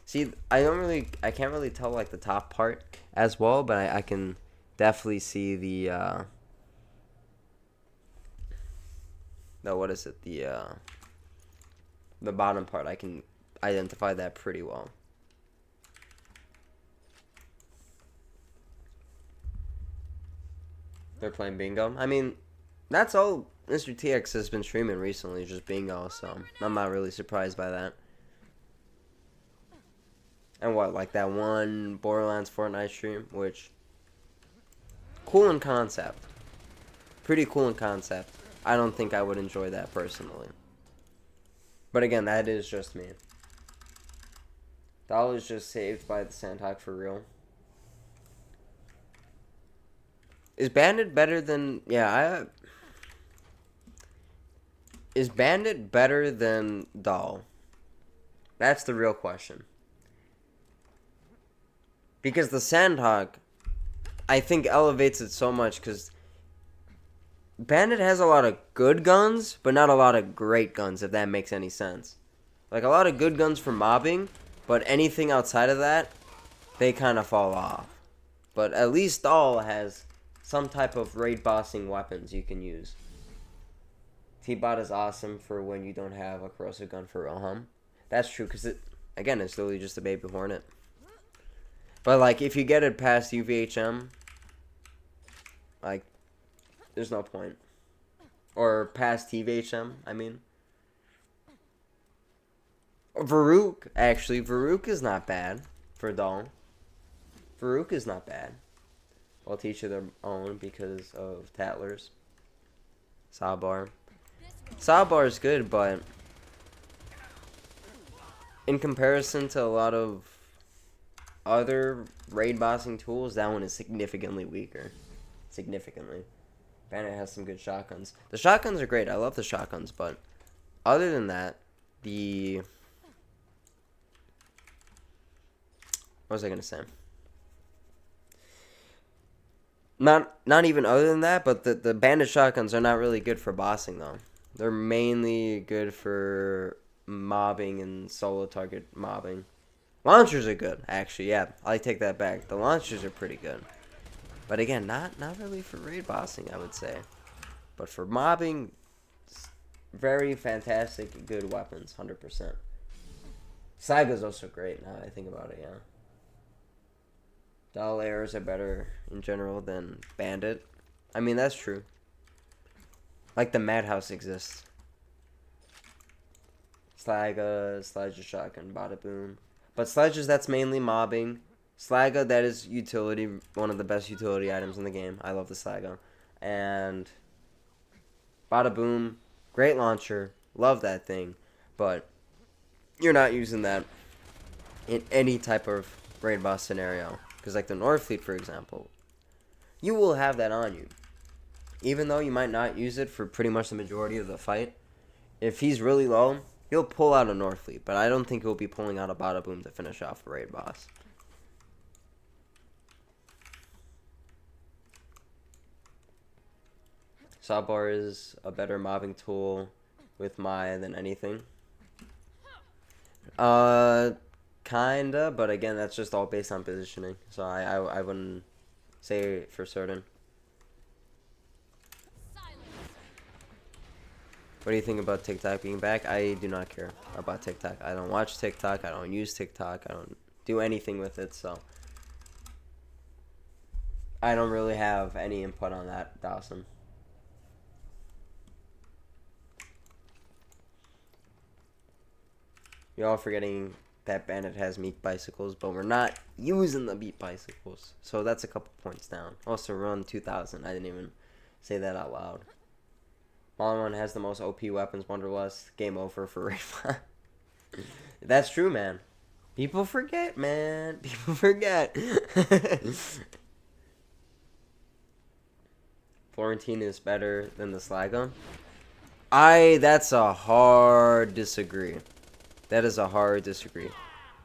Speaker 1: See, I can't really tell like the top part as well, but I can definitely see the what is it? The bottom part. I can identify that pretty well. They're playing bingo. I mean, that's all Mr. TX has been streaming recently, just bingo, so I'm not really surprised by that. And what, like that one Borderlands Fortnite stream, which, cool in concept. Pretty cool in concept. I don't think I would enjoy that personally. But again, that is just me. Doll is just saved by the Sandhawk for real. Is Bandit better than... Yeah, Is Bandit better than Doll? That's the real question. Because the Sandhawk, I think, elevates it so much because Bandit has a lot of good guns, but not a lot of great guns, if that makes any sense. Like, a lot of good guns for mobbing, but anything outside of that, they kind of fall off. But at least Doll has some type of raid bossing weapons you can use. T-Bot is awesome for when you don't have a corrosive gun for real, That's true, because, again, it's literally just a baby hornet. But, like, if you get it past UVHM, like, there's no point. Or past TVHM, I mean. Varuk, actually, Varuk is not bad for Doll. Varuk is not bad. I'll teach you their own because of Tattlers. Sawbar. Sawbar is good, but in comparison to a lot of other raid bossing tools, that one is significantly weaker. Significantly. Bandit has some good shotguns. The shotguns are great. I love the shotguns, but other than that, what was I gonna say? Not even other than that, but the Bandit shotguns are not really good for bossing though. They're mainly good for mobbing and solo target mobbing. Launchers are good, actually, yeah. I take that back. The launchers are pretty good. But again, not really for raid bossing, I would say. But for mobbing, very fantastic, good weapons, 100%. Saiga's also great, now that I think about it, yeah. Doll arrows are better in general than Bandit. I mean, that's true. Like the Madhouse exists. Sledge's shotgun, bada boom. But Sledge's, that's mainly mobbing. Slaga, that is utility, one of the best utility items in the game. I love the Slaga. And Bada Boom, great launcher, love that thing, but you're not using that in any type of raid boss scenario. Because like the Norfleet, for example, you will have that on you. Even though you might not use it for pretty much the majority of the fight, if he's really low, he'll pull out a Norfleet, but I don't think he'll be pulling out a Bada Boom to finish off a raid boss. Sawbar is a better mobbing tool with Maya than anything. Kinda, but again, that's just all based on positioning. So I wouldn't say for certain. What do you think about TikTok being back? I do not care about TikTok. I don't watch TikTok. I don't use TikTok. I don't do anything with it, so I don't really have any input on that, Dawson. You're all forgetting that Bandit has meat bicycles, but we're not using the meat bicycles. So that's a couple points down. Also, run 2000. I didn't even say that out loud. Malon has the most OP weapons, Wonderlust. Game over for Raid. That's true, man. People forget, man. People forget. Florentine is better than the Slaga. That's a hard disagree. That is a hard disagree.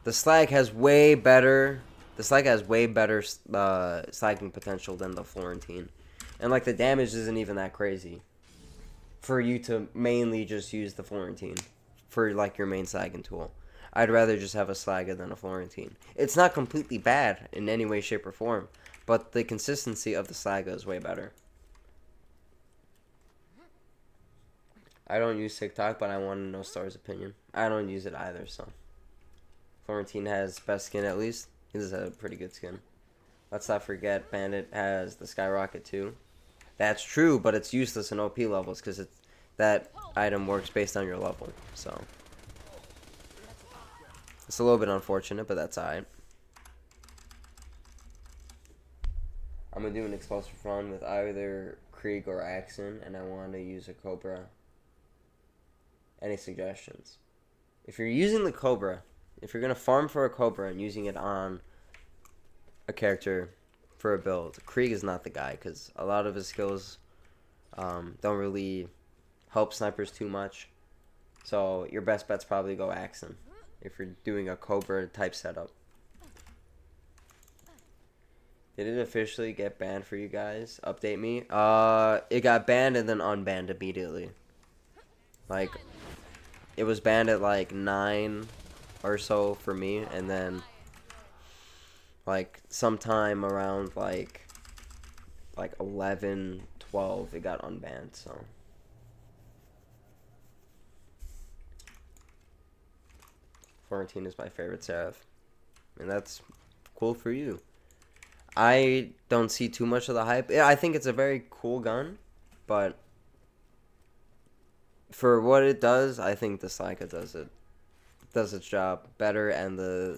Speaker 1: The Slag has way better slagging potential than the Florentine. And like the damage isn't even that crazy for you to mainly just use the Florentine for like your main slagging tool. I'd rather just have a Slaga than a Florentine. It's not completely bad in any way, shape, or form, but the consistency of the Slaga is way better. I don't use TikTok, but I want to know Star's opinion. I don't use it either, so. Florentine has best skin at least. He does have a pretty good skin. Let's not forget Bandit has the Skyrocket too. That's true, but it's useless in OP levels because that item works based on your level. So it's a little bit unfortunate, but that's alright. I'm going to do an explosive run with either Krieg or Axon, and I want to use a Cobra. Any suggestions? If you're using the Cobra, if you're going to farm for a Cobra and using it on a character for a build, Krieg is not the guy because a lot of his skills don't really help snipers too much. So your best bet's probably go Axon if you're doing a Cobra type setup. Did it officially get banned for you guys? Update me. It got banned and then unbanned immediately. Like, it was banned at like 9 or so for me, and then like sometime around like 11, 12, it got unbanned. So Florentine is my favorite Seraph, and that's cool for you. I don't see too much of the hype. Yeah, I think it's a very cool gun, but for what it does, I think the Slaika does its job better, and the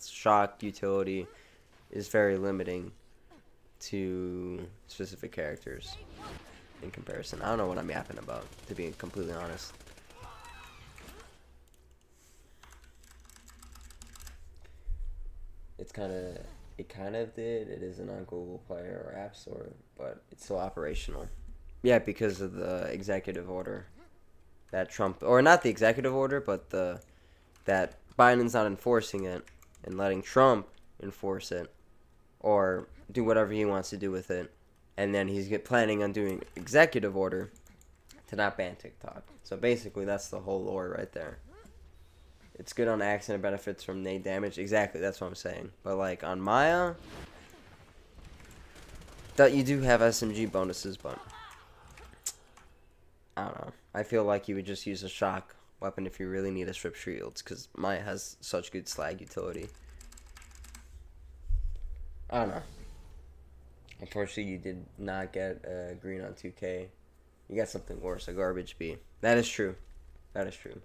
Speaker 1: shock utility is very limiting to specific characters in comparison. I don't know what I'm yapping about, to be completely honest. It kind of did. It isn't on Google Play or App Store, but it's still operational. Yeah, because of the executive order that Trump, or not the executive order, but that Biden's not enforcing it and letting Trump enforce it or do whatever he wants to do with it, and then he's planning on doing executive order to not ban TikTok. So basically, that's the whole lore right there. It's good on accident, benefits from nade damage. Exactly, that's what I'm saying. But like on Maya, that you do have SMG bonuses, but I don't know. I feel like you would just use a shock weapon if you really need to strip shields, because Maya has such good slag utility. I don't know. Unfortunately, you did not get green on 2K. You got something worse, a garbage B. That is true. That is true.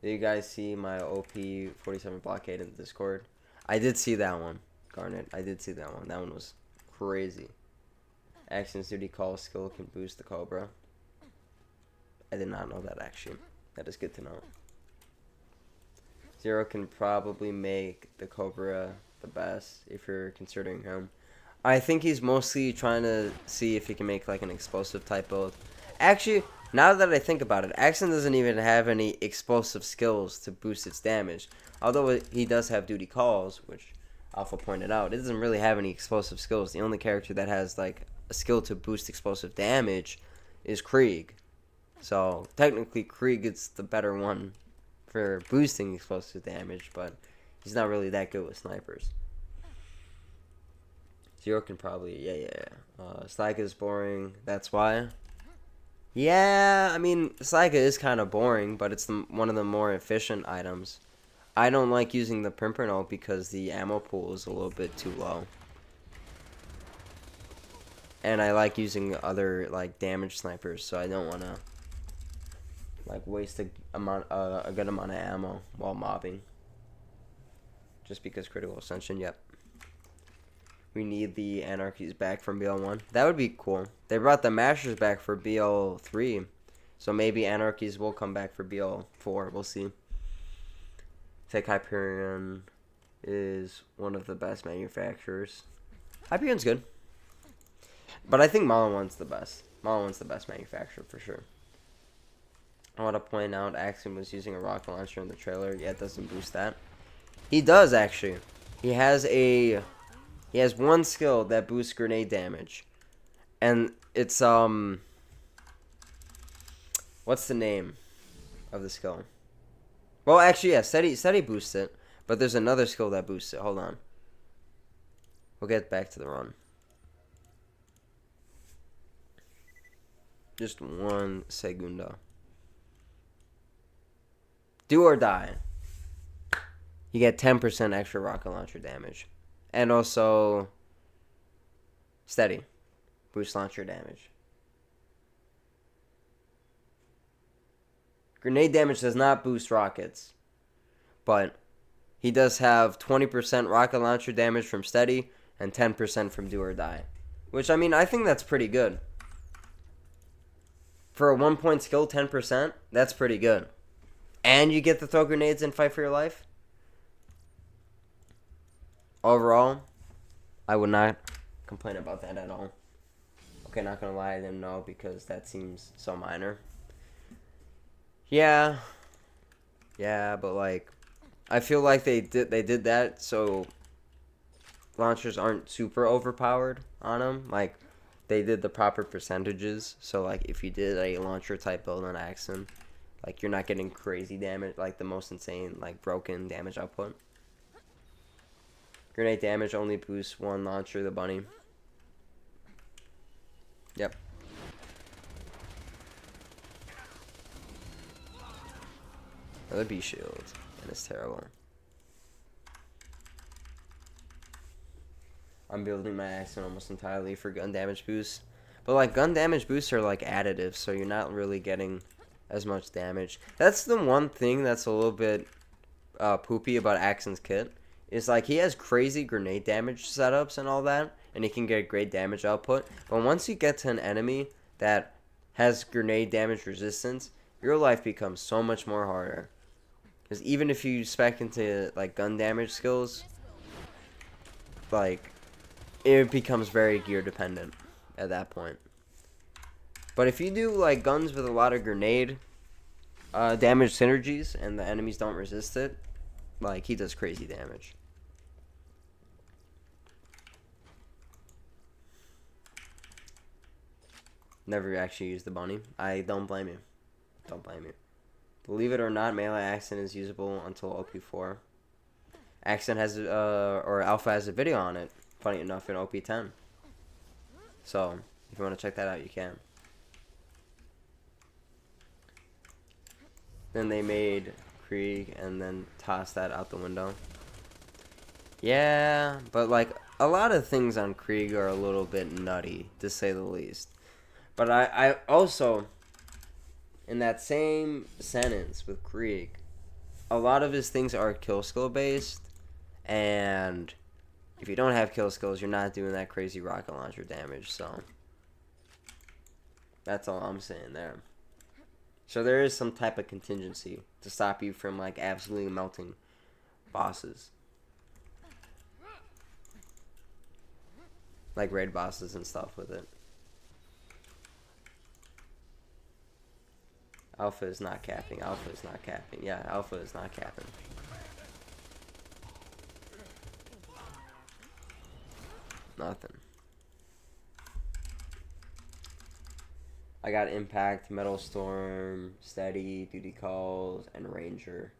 Speaker 1: Did you guys see my OP 47 blockade in the Discord? I did see that one. Garnet. I did see that one. That one was crazy. Action's duty call skill can boost the Cobra. I did not know that, actually. That is good to know. Zero can probably make the Cobra the best if you're considering him. I think he's mostly trying to see if he can make like an explosive type build. Actually, now that I think about it, Axon doesn't even have any explosive skills to boost its damage. Although he does have duty calls, which Alpha pointed out, it doesn't really have any explosive skills. The only character that has like a skill to boost explosive damage is Krieg. So technically Krieg is the better one for boosting explosive damage, but he's not really that good with snipers. Zero can probably, Sliga is boring, that's why. Yeah, I mean, Sliga is kind of boring, but it's one of the more efficient items. I don't like using the Pimpernel because the ammo pool is a little bit too low. And I like using other, like, damage snipers, so I don't want to, like, waste a good amount of ammo while mobbing. Just because Critical Ascension, yep. We need the Anarchies back from BL1. That would be cool. They brought the Mashers back for BL3. So maybe Anarchies will come back for BL4. We'll see. Take Hyperion is one of the best manufacturers. Hyperion's good. But I think Maliwan's the best. Maliwan's the best manufacturer for sure. I want to point out Axiom was using a rocket launcher in the trailer. Yeah, it doesn't boost that. He does, actually. He has one skill that boosts grenade damage. And it's, what's the name of the skill? Well, actually, yeah, steady boosts it. But there's another skill that boosts it. Hold on. We'll get back to the run. Just one segundo. Do or die. You get 10% extra rocket launcher damage. And also, steady. Boost launcher damage. Grenade damage does not boost rockets. But he does have 20% rocket launcher damage from steady and 10% from do or die. Which, I mean, I think that's pretty good. For a 1-point skill, 10%, that's pretty good. And you get to throw grenades and fight for your life. Overall, I would not complain about that at all. Okay, not gonna lie, I didn't know because that seems so minor. Yeah, but like, I feel like they did that so launchers aren't super overpowered on them. Like, they did the proper percentages. So like, if you did a launcher type build on Axon, like you're not getting crazy damage, like the most insane, like broken damage output. Grenade damage only boosts one launcher, the bunny. Yep. Another B shield, and it's terrible. I'm building my Axon almost entirely for gun damage boosts. But like, gun damage boosts are like additive, so you're not really getting as much damage. That's the one thing that's a little bit poopy about Axon's kit. Is like, he has crazy grenade damage setups and all that, and he can get great damage output. But once you get to an enemy that has grenade damage resistance, your life becomes so much more harder. Because even if you spec into like gun damage skills, like, it becomes very gear dependent at that point. But if you do like guns with a lot of grenade damage synergies and the enemies don't resist it, like, he does crazy damage. Never actually used the bunny. I don't blame you. Don't blame you. Believe it or not, melee Axon is usable until OP4. Axon has, or Alpha has a video on it, funny enough, in OP10. So, if you want to check that out, you can. Then they made Krieg and then tossed that out the window. Yeah, but like, a lot of things on Krieg are a little bit nutty, to say the least. But I also, in that same sentence with Krieg, a lot of his things are kill skill based, and if you don't have kill skills, you're not doing that crazy rocket launcher damage. So that's all I'm saying there. So there is some type of contingency to stop you from like absolutely melting bosses. Like raid bosses and stuff with it. Alpha is not capping. Alpha is not capping. Yeah, alpha is not capping. Nothing. I got Impact, Metal Storm, Steady, Duty Calls, and Ranger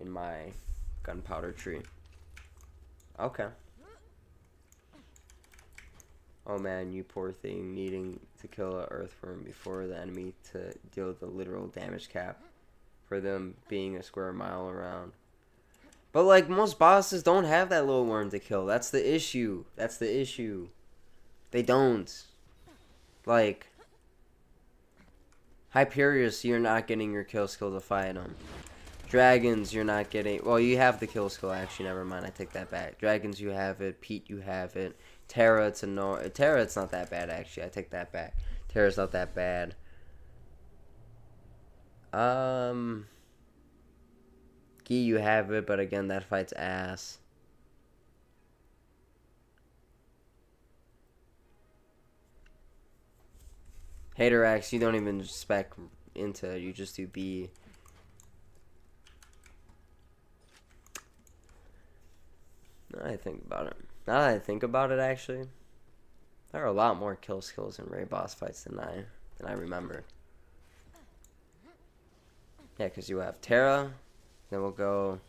Speaker 1: in my gunpowder tree. Okay. Oh man, you poor thing, needing to kill an earthworm before the enemy to deal with the literal damage cap for them being a square mile around. But like most bosses don't have that little worm to kill. That's the issue. That's the issue. They don't. Like Hyperius, you're not getting your kill skill to fight them. Dragons, you're not getting... Well, you have the kill skill, actually. Never mind, I take that back. Dragons, you have it. Pete, you have it. Terra, it's Terra, it's not that bad, actually. I take that back. Terra's not that bad. Gi, you have it, but again, that fight's ass. Haterax, you don't even spec into it. You just do B. Now that I think about it, actually, there are a lot more kill skills in raid boss fights than I remember. Yeah, because you have Terra, then we'll go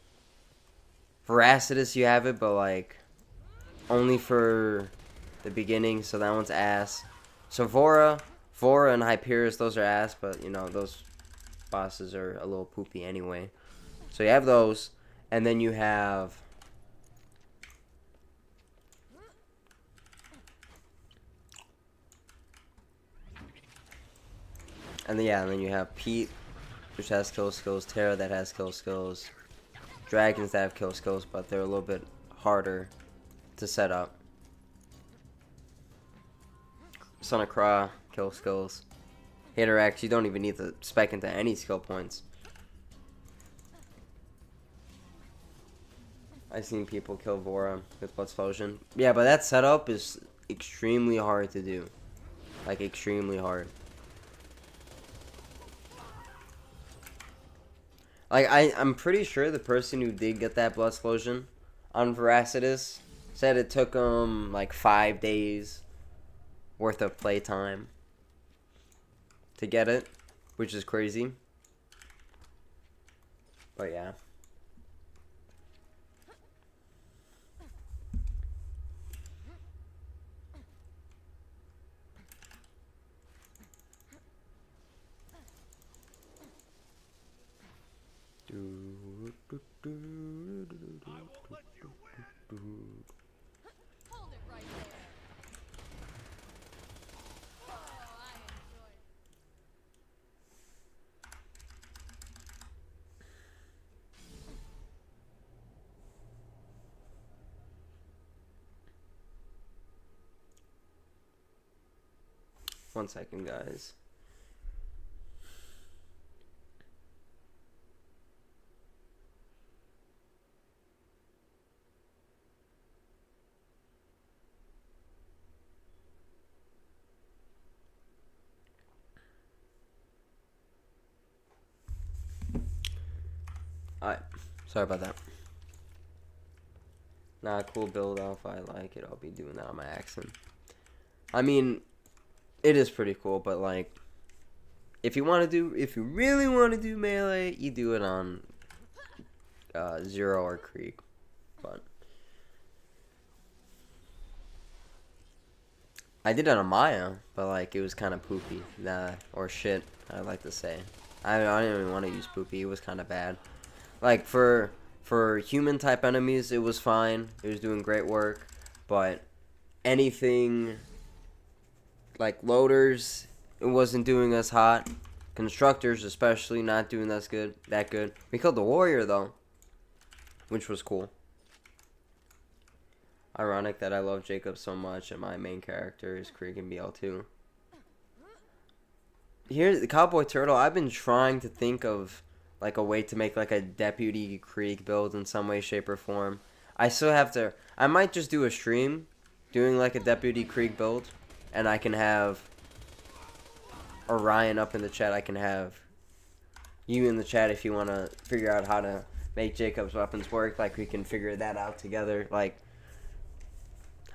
Speaker 1: Voracidous, you have it, but like only for the beginning, so that one's ass. So Vora and Hyperius, those are ass, but you know, those bosses are a little poopy anyway. So you have those, and then you have and then you have Pete, which has kill skills, Terra that has kill skills, Dragons that have kill skills, but they're a little bit harder to set up. Son of Kra, kill skills. Haterax, you don't even need to spec into any skill points. I've seen people kill Vora with Blood Explosion. Yeah, but that setup is extremely hard to do. Like, extremely hard. Like, I'm pretty sure the person who did get that Blood Explosion on Voracidous said it took him, like, 5 days worth of playtime to get it, which is crazy. But, yeah.
Speaker 2: Hold it right there. Oh, I enjoyed it.
Speaker 1: One second, guys. Alright, sorry about that. Nah, cool build off. I like it. I'll be doing that on my accent. I mean, it is pretty cool, but like, if you really want to do melee, you do it on Zero or Creek. But I did it on Maya, but like it was kind of poopy, or shit. I like to say. I didn't even want to use poopy. It was kind of bad. Like for human type enemies, it was fine. It was doing great work, but anything like loaders, it wasn't doing us hot. Constructors, especially, not doing that good. We killed the warrior though, which was cool. Ironic that I love Jacob so much and my main character is Krieg in BL2. Here's the Cowboy Turtle. I've been trying to think of like a way to make like a Deputy Krieg build in some way, shape, or form. I still have to. I might just do a stream doing like a Deputy Krieg build, and I can have Orion up in the chat. I can have you in the chat if you want to figure out how to make Jacob's weapons work. Like we can figure that out together. Like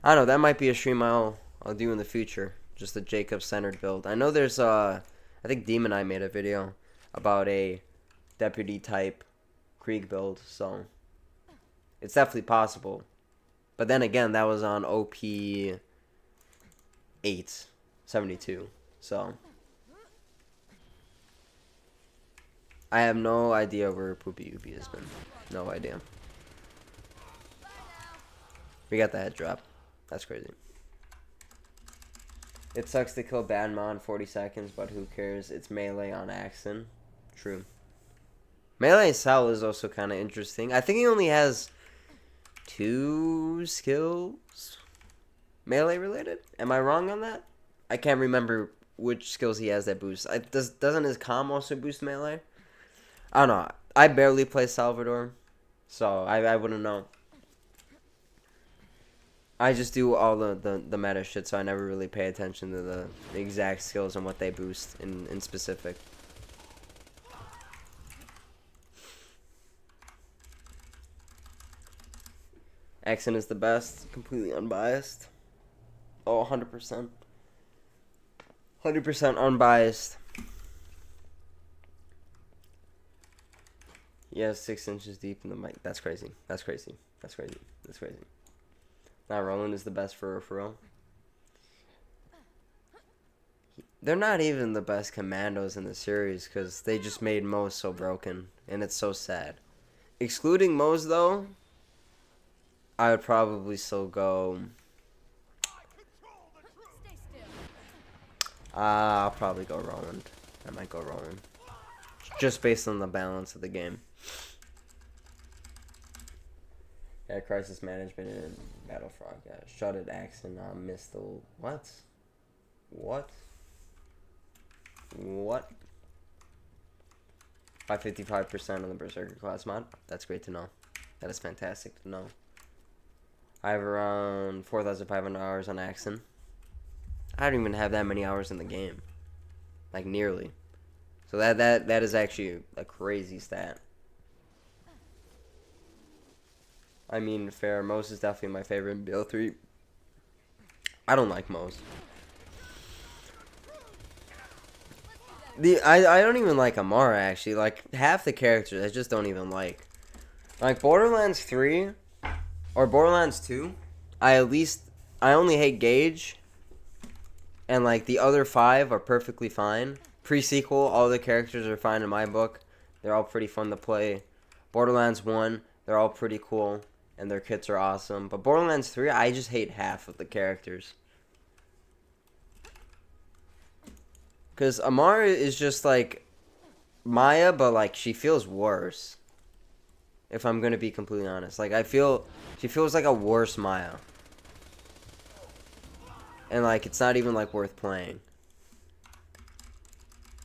Speaker 1: I don't know. That might be a stream I'll do in the future. Just a Jacob centered build. I know there's I think Demon Eye made a video about a deputy type Krieg build, so it's definitely possible. But then again, that was on OP 872, so I have no idea where Poopy Oopy has been. No idea. We got the head drop. That's crazy. It sucks to kill Badmon in 40 seconds, but who cares? It's melee on Axon. True. Melee Cell is also kind of interesting. I think he only has 2 skills melee related. Am I wrong on that? I can't remember which skills he has that boost. Doesn't his comm also boost melee? I don't know. I barely play Salvador, so I wouldn't know. I just do all the meta shit, so I never really pay attention to the exact skills and what they boost in specific. Axon is the best, completely unbiased. Oh, 100%. 100% unbiased. Yeah, 6 inches deep in the mic. That's crazy. That's crazy. That's crazy. That's crazy. Now Roland is the best for real. They're not even the best commandos in the series because they just made Moze so broken, and it's so sad. Excluding Moze though, I would probably still go. I'll probably go Roland. I might go Roland, just based on the balance of the game. Yeah, crisis management and Battlefrog. Yeah, shutted Axon on Mistle. What? What? What? By 55% on the Berserker class mod. That's great to know. That is fantastic to know. I have around 4,500 hours on Axon. I don't even have that many hours in the game. Like nearly. So that is actually a crazy stat. I mean, fair. Moze is definitely my favorite in BL3. I don't like Moze. I don't even like Amara, actually. Like, half the characters I just don't even like. Like, Borderlands 3 or Borderlands 2, I only hate Gage. And, like, the other 5 are perfectly fine. Pre-sequel, all the characters are fine in my book. They're all pretty fun to play. Borderlands 1, they're all pretty cool. And their kits are awesome. But Borderlands 3, I just hate half of the characters. Because Amara is just like Maya, but like she feels worse. If I'm going to be completely honest. Like I feel she feels like a worse Maya. And like it's not even like worth playing.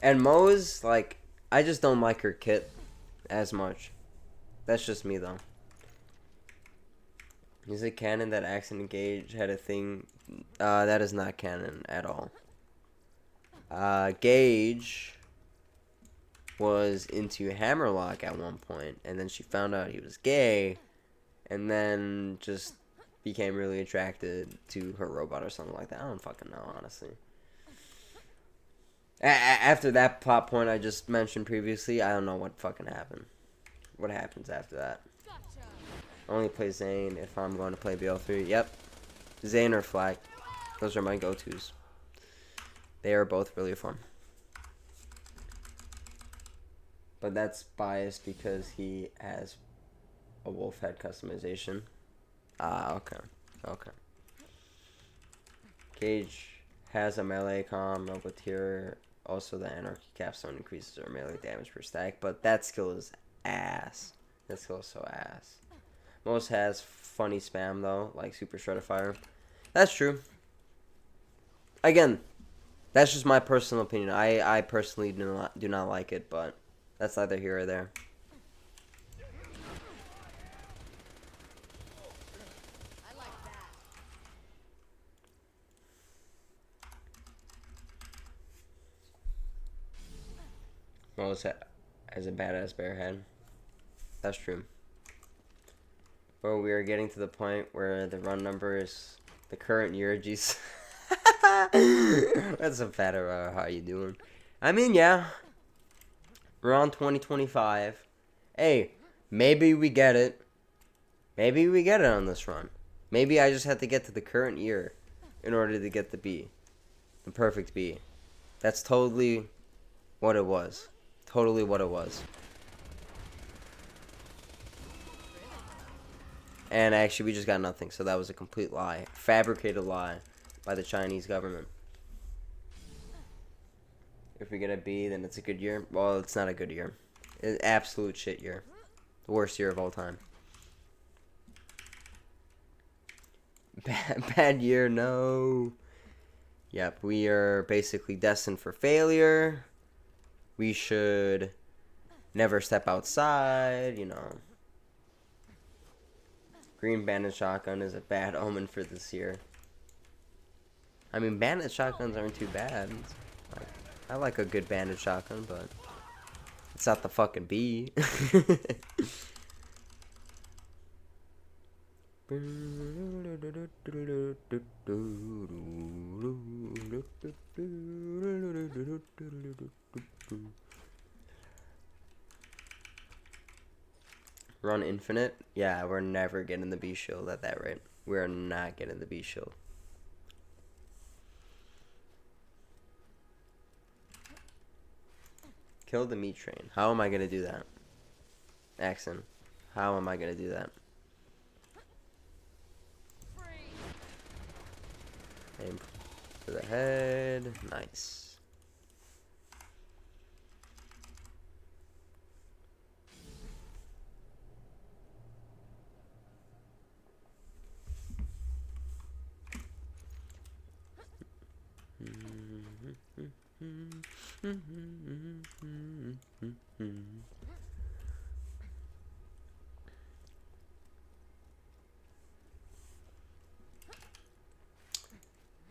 Speaker 1: And Moze, like, I just don't like her kit as much. That's just me though. Is it canon that Axon and Gage had a thing? That is not canon at all. Gage was into Hammerlock at one point, and then she found out he was gay, and then just became really attracted to her robot or something like that. I don't fucking know, honestly. After that plot point I just mentioned previously, I don't know what fucking happened. What happens after that? Only play Zane if I'm going to play BL3. Yep. Zane or Flag. Those are my go-tos. They are both really fun. But that's biased because he has a wolf head customization. Okay. Okay. Gage has a melee comm, Roboteer. Also, the Anarchy Capstone increases our melee damage per stack. But that skill is ass. That skill is so ass. Most has funny spam though, like Super Shredder Fire. That's true. Again, that's just my personal opinion. I personally do not like it, but that's neither here or there.
Speaker 2: I like that.
Speaker 1: Most has a badass bear head. That's true. But we are getting to the point where the run number is the current year. Jeez. That's a fatter. How you doing? I mean, yeah. We're on 2025. Hey, maybe we get it. Maybe we get it on this run. Maybe I just had to get to the current year in order to get the B. The perfect B. That's totally what it was. Totally what it was. And actually, we just got nothing, so that was a complete lie. Fabricated lie by the Chinese government. If we get a B, then it's a good year. Well, it's not a good year. It's an absolute shit year. The worst year of all time. Bad year, no. Yep, we are basically destined for failure. We should never step outside, you know. Green bandit shotgun is a bad omen for this year. I mean, bandit shotguns aren't too bad. Like, I like a good bandit shotgun, but it's not the fucking B. Run infinite? Yeah, we're never getting the B shield at that rate. We're not getting the B shield. Kill the meat train. How am I gonna do that? Axon. How am I gonna do that? Aim for the head. Nice.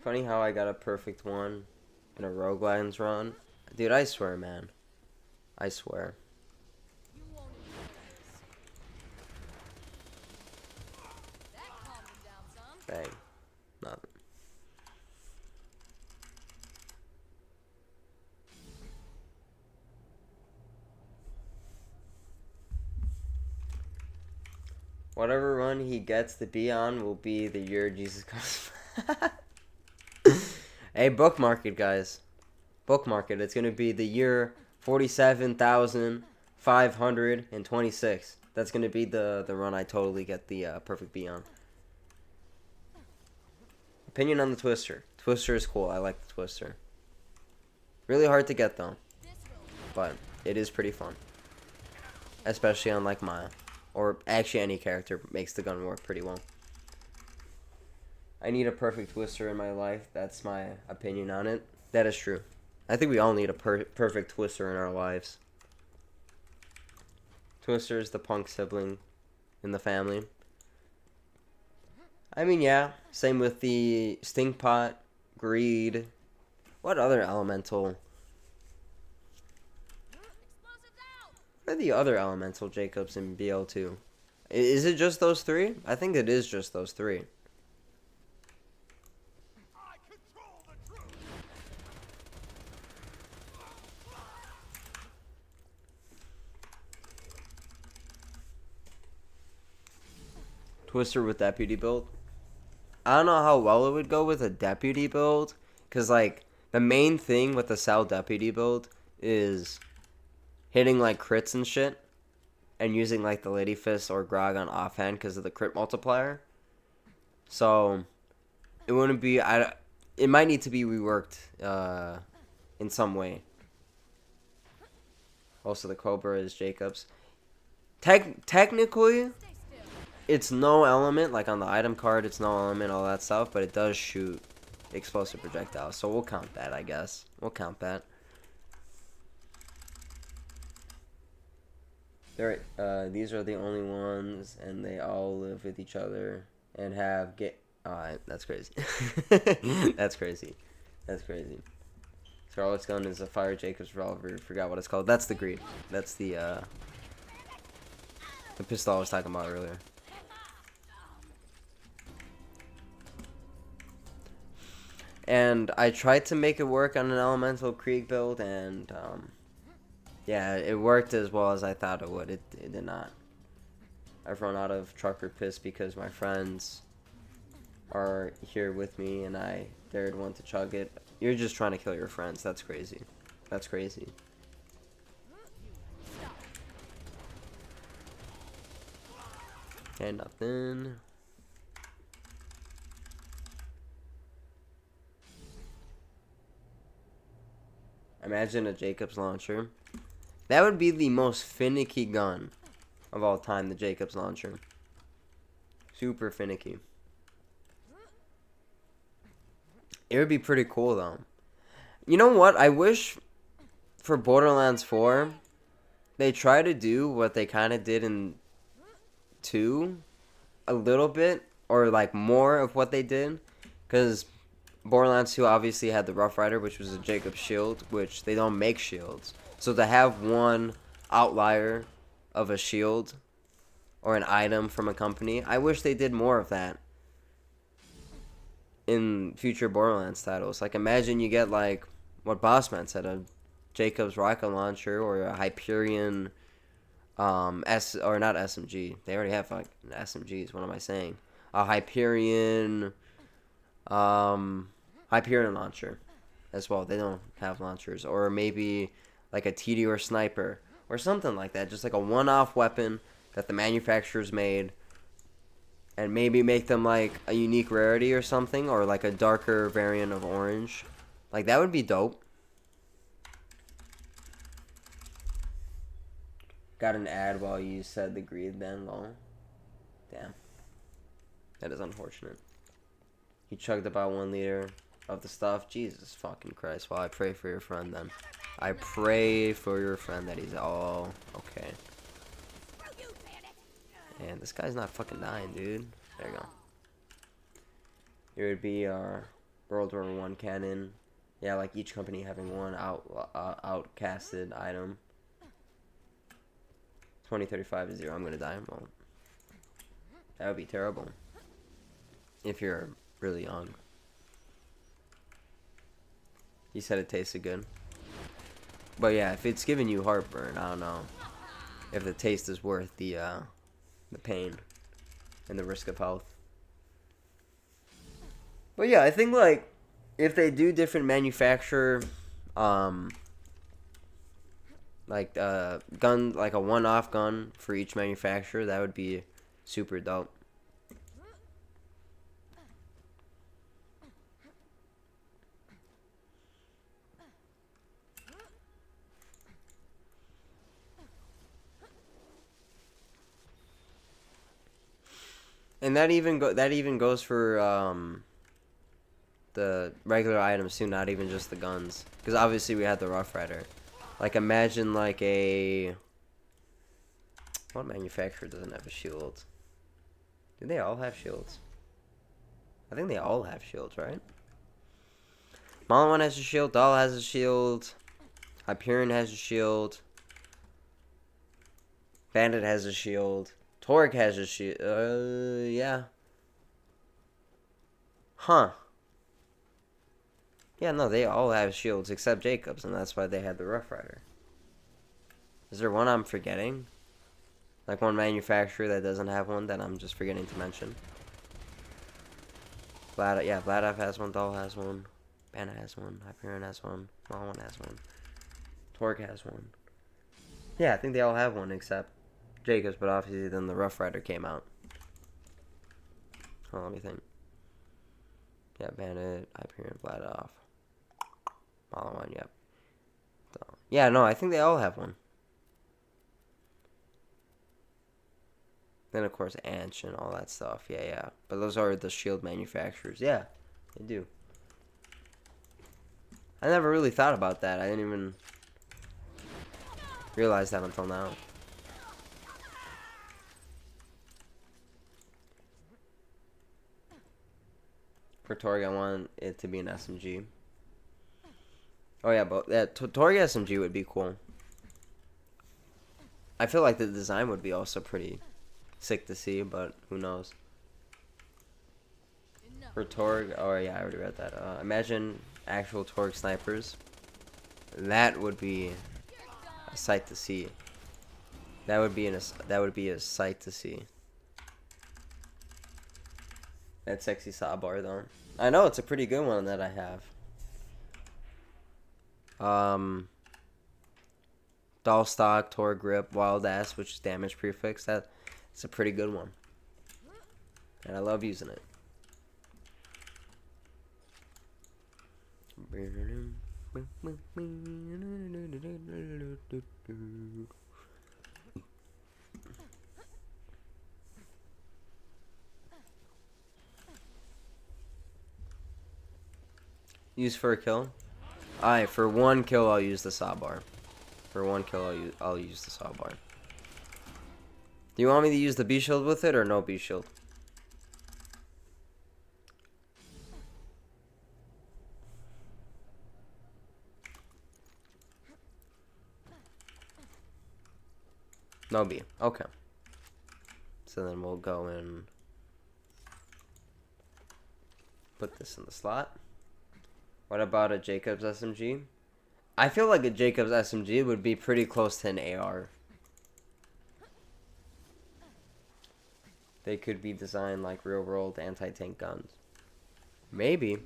Speaker 1: Funny how I got a perfect one in a Roguelines run. Dude, I swear, man. I swear.
Speaker 2: You won't enjoy this. That calmed him down some.
Speaker 1: Bang. Nothing. Whatever run he gets to be on will be the year Jesus comes. Hey, bookmark it, guys. Bookmark it. It's going to be the year 47,526. That's going to be the run I totally get the perfect B on. Opinion on the Twister. Twister is cool. I like the Twister. Really hard to get, though. But it is pretty fun. Especially on, like, Maya. Or actually any character makes the gun work pretty well. I need a perfect Twister in my life. That's my opinion on it. That is true. I think we all need a perfect Twister in our lives. Twister is the punk sibling in the family. I mean, yeah. Same with the Stinkpot, Greed. What other elemental? What are the other elemental Jacobs in BL2? Is it just those three? I think it is just those three. Twister with deputy build. I don't know how well it would go with a deputy build, because like the main thing with the Sal deputy build is hitting like crits and shit, and using like the Lady Fist or Grog on offhand because of the crit multiplier. So it wouldn't be. It might need to be reworked in some way. Also, the Cobra is Jacobs. Technically, It's no element, like on the item card, it's no element, all that stuff, but it does shoot explosive projectiles, so we'll count that, I guess. We'll count that. These are the only ones, and they all live with each other and have that's crazy. That's crazy. That's crazy. Scarlet's gun is a fire. Jacob's revolver. Forgot what it's called. That's the greed. That's the pistol I was talking about earlier. And I tried to make it work on an elemental Krieg build, and yeah, it worked as well as I thought it would. It did not. I've run out of trucker piss because my friends are here with me and I dared one to chug it. You're just trying to kill your friends. That's crazy. That's crazy. Okay, nothing. Imagine a Jacobs launcher. That would be the most finicky gun of all time, the Jacobs launcher. Super finicky. It would be pretty cool, though. You know what? I wish for Borderlands 4, they try to do what they kind of did in 2 a little bit, or like more of what they did. Because Borderlands 2 obviously had the Rough Rider, which was a Jacobs shield, which they don't make shields. So to have one outlier of a shield or an item from a company, I wish they did more of that in future Borderlands titles. Like, imagine you get, like, what Bossman said, a Jacobs rocket launcher or a Hyperion, or not SMG. They already have, like, SMGs. What am I saying? A Hyperion launcher as well. They don't have launchers. Or maybe like a TD or sniper or something like that. Just like a one-off weapon that the manufacturers made, and maybe make them like a unique rarity or something, or like a darker variant of orange. Like, that would be dope. Got an ad while you said the greed then, lol. Damn. That is unfortunate. He chugged about 1 liter of the stuff. Jesus fucking Christ. Well, I pray for your friend then. I pray for your friend that he's all okay. And this guy's not fucking dying, dude. There you go. Here would be our World War I cannon. Yeah, like each company having one outcasted item. 2035 is 0. I'm gonna die. Well, that would be terrible. If you're really young. You said it tasted good. But yeah, if it's giving you heartburn, I don't know if the taste is worth the pain and the risk of health. But yeah, I think like if they do different manufacturer, gun, like a one-off gun for each manufacturer, that would be super dope. And that even goes for the regular items too, not even just the guns. Because obviously we had the Rough Rider. Like, imagine like a... What manufacturer doesn't have a shield? Do they all have shields? I think they all have shields, right? Malin has a shield, Doll has a shield, Hyperion has a shield, Bandit has a shield, Torque has a shield. Yeah. Huh. Yeah, no, they all have shields except Jacobs, and that's why they had the Rough Rider. Is there one I'm forgetting? Like one manufacturer that doesn't have one that I'm just forgetting to mention? Vladiv has one, Doll has one, Bandit has one, Hyperion has one, Malin has one, Torque has one. Yeah, I think they all have one except Jacobs, but obviously then the Rough Rider came out. Oh, let me think. Yeah, Bandit, Hyperion, Vladiv. Malin one, yep. So, yeah, no, I think they all have one. Then of course Anch and all that stuff. Yeah, yeah. But those are the shield manufacturers. Yeah, they do. I never really thought about that. I didn't even realize that until now. For Torg, I want it to be an SMG. Oh yeah, but that Torg SMG would be cool. I feel like the design would be also pretty sick to see, but who knows. For Torg, oh yeah, I already read that. Imagine actual Torg snipers. That would be a sight to see. That would be a sight to see. That sexy saw bar though. I know it's a pretty good one that I have. Doll stock, Tor grip, wild ass, which is damage prefix. That's a pretty good one. And I love using it. Use for a kill? Alright, for one kill I'll use the saw bar. For one kill I'll use the saw bar. Do you want me to use the B shield with it or no B shield? No B. Okay. So then we'll go and put this in the slot. What about a Jacobs SMG? I feel like a Jacobs SMG would be pretty close to an AR. They could be designed like real world anti-tank guns. Maybe.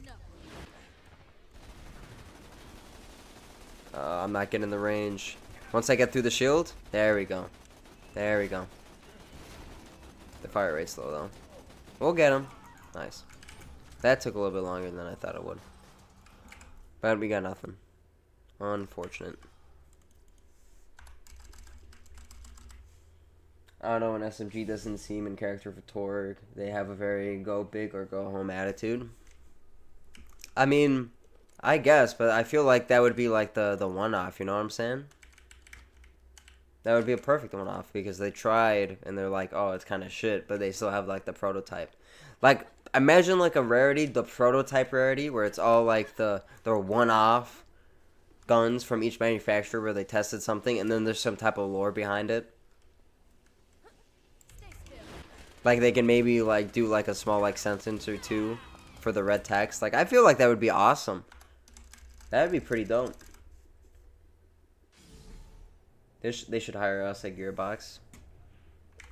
Speaker 1: I'm not getting the range. Once I get through the shield, there we go. There we go. The fire rate's low though. We'll get him. Nice. That took a little bit longer than I thought it would. But we got nothing. Unfortunate. I don't know, an SMG doesn't seem in character for Torg. They have a very go big or go home attitude. I mean, I guess, but I feel like that would be like the one-off, you know what I'm saying? That would be a perfect one-off because they tried and they're like, oh, it's kind of shit, but they still have like the prototype. Like, imagine like a rarity, the prototype rarity, where it's all like the one-off guns from each manufacturer where they tested something and then there's some type of lore behind it. Like they can maybe like do like a small like sentence or two for the red text. Like I feel like that would be awesome. That would be pretty dope. They should hire us at Gearbox.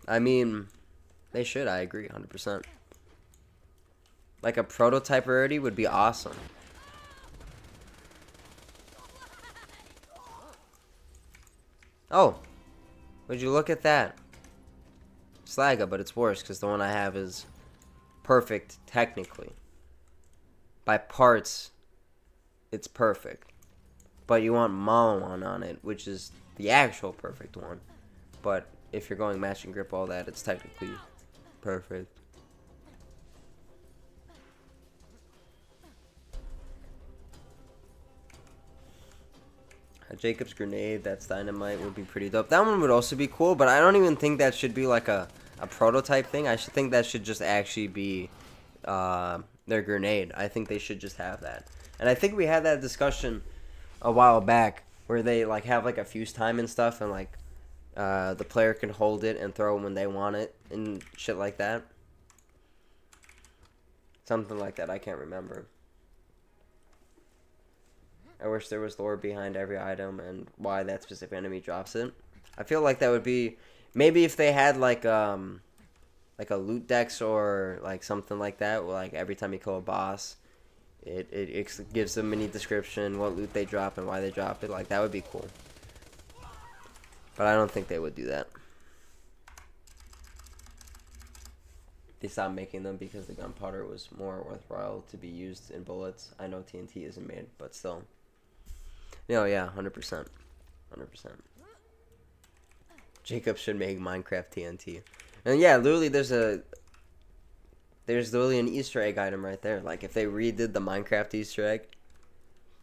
Speaker 1: I mean, they should. I agree 100%. Like a prototype rarity would be awesome. Oh, would you look at that? Slaga, but it's worse because the one I have is perfect technically. By parts, it's perfect. But you want Malawan on it, which is the actual perfect one. But if you're going matching grip, all that, it's technically perfect. A Jacob's grenade, that's dynamite, would be pretty dope. That one would also be cool, but I don't even think that should be like a prototype thing. I should think that should just actually be their grenade. I think they should just have that. And I think we had that discussion a while back where they like have like a fuse time and stuff, and like the player can hold it and throw it when they want it and shit like that. Something like that. I can't remember. I wish there was lore behind every item and why that specific enemy drops it. I feel like that would be maybe if they had like a loot dex or like something like that, where like every time you kill a boss, it gives them a mini description, what loot they drop and why they drop it. Like that would be cool. But I don't think they would do that. They stopped making them because the gunpowder was more worthwhile to be used in bullets. I know TNT isn't made, but still. No, yeah, 100%. 100%. Jacob should make Minecraft TNT. And yeah, literally, there's literally an Easter egg item right there. Like if they redid the Minecraft Easter egg.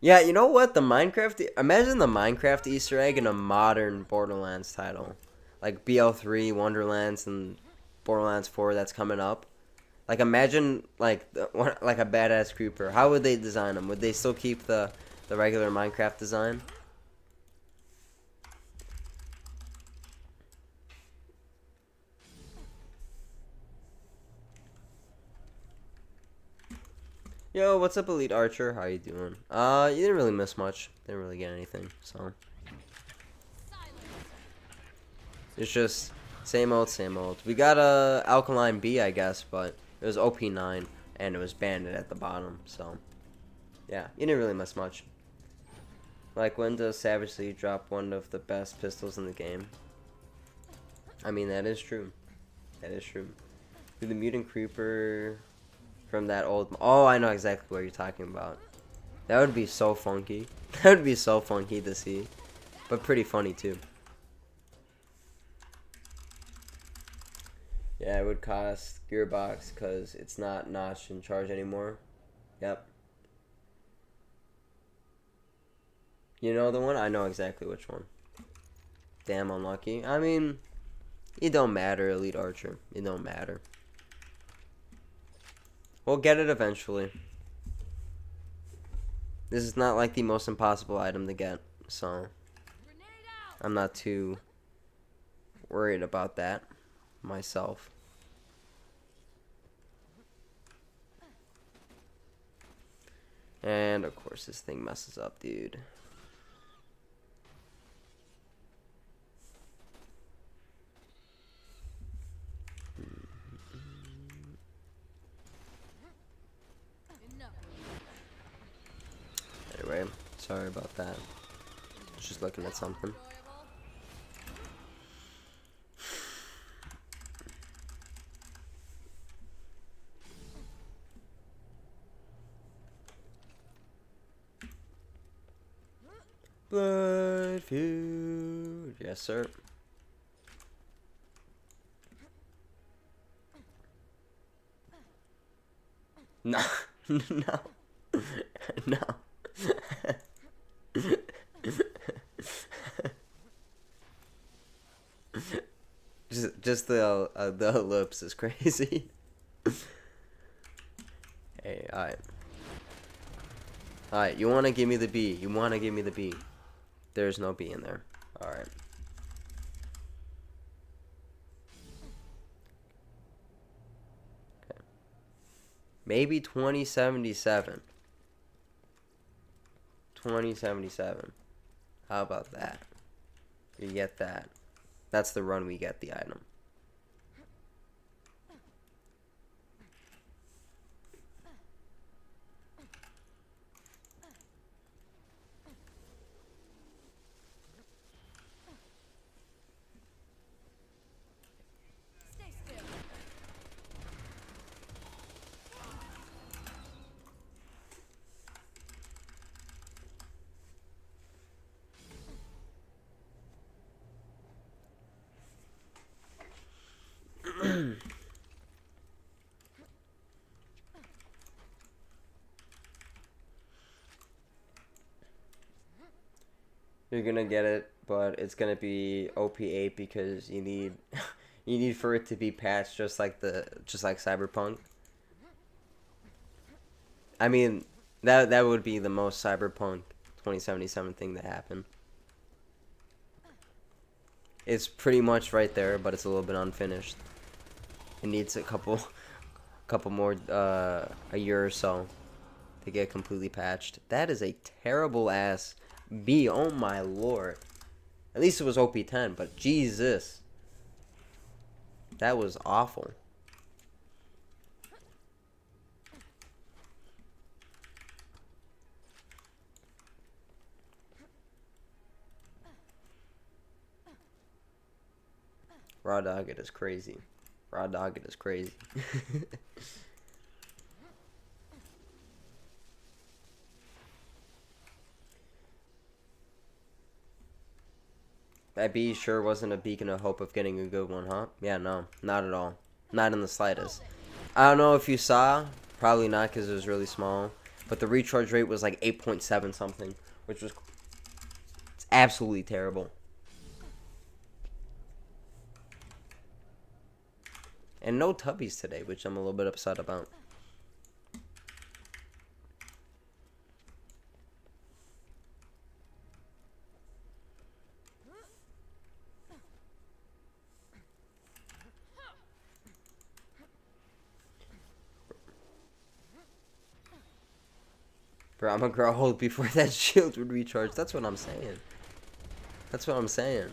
Speaker 1: Yeah, you know what? Imagine the Minecraft Easter egg in a modern Borderlands title, like BL3, Wonderlands, and Borderlands 4 that's coming up. Like imagine like a badass creeper. How would they design them? Would they still keep the regular Minecraft design? Yo, what's up, Elite Archer? How you doing? You didn't really miss much. Didn't really get anything, so it's just same old, same old. We got a Alkaline B, I guess, but it was OP9 and it was banded at the bottom, so yeah, you didn't really miss much. Like, when does Savage Lee drop one of the best pistols in the game? I mean, that is true. That is true. Do the Mutant Creeper from that old... Oh, I know exactly what you're talking about. That would be so funky. That would be so funky to see. But pretty funny, too. Yeah, it would cost Gearbox because it's not notched in charge anymore. Yep. You know the one? I know exactly which one. Damn unlucky. I mean, it don't matter, Elite Archer. It don't matter. We'll get it eventually. This is not like the most impossible item to get, so I'm not too worried about that myself. And of course this thing messes up, dude. Anyway, sorry about that. Just looking at something. Blood feud. Yes, sir. No. No. No. just the lips is crazy. Hey, alright, you wanna give me the B. You wanna give me the B. There's no B in there. Alright. Okay. Maybe 2077. 2077. How about that? You get that. That's the run we get the item.
Speaker 2: Stay still.
Speaker 1: You're gonna get it, but it's gonna be OP8 because you need you need for it to be patched just like Cyberpunk. I mean, that would be the most Cyberpunk 2077 thing to happen. It's pretty much right there, but it's a little bit unfinished. It needs a couple more a year or so to get completely patched. That is a terrible ass B. Oh my lord. At least it was OP10, but Jesus. That was awful. Raw dog, it is crazy. Raw dog, it is crazy. That bee sure wasn't a beacon of hope of getting a good one, huh? Yeah, no, not at all. Not in the slightest. I don't know if you saw, probably not because it was really small, but the recharge rate was like 8.7 something, which was absolutely terrible. And no tubbies today, which I'm a little bit upset about. Bro, I'm gonna grow old before that shield would recharge. That's what I'm saying. That's what I'm saying.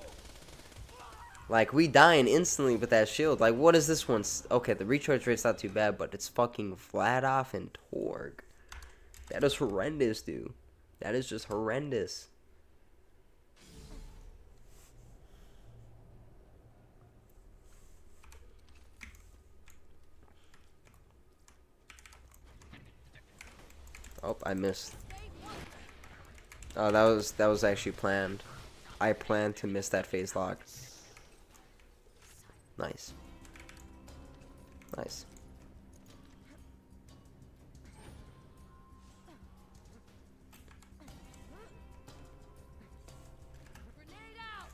Speaker 1: Like, we dying instantly with that shield. Like, what is this one? Okay, the recharge rate's not too bad, but it's fucking flat off and torque. That is horrendous, dude. That is just horrendous. Oh, I missed. Oh, that was actually planned. I planned to miss that phase lock. Nice. Nice.
Speaker 2: Grenade out!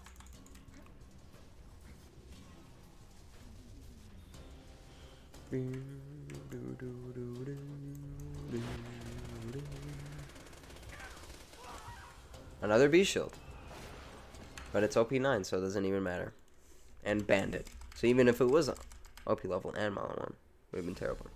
Speaker 1: Another B shield. But it's OP9, so it doesn't even matter. And Bandit. So even if it was OP level and Mile 1, it would have been terrible.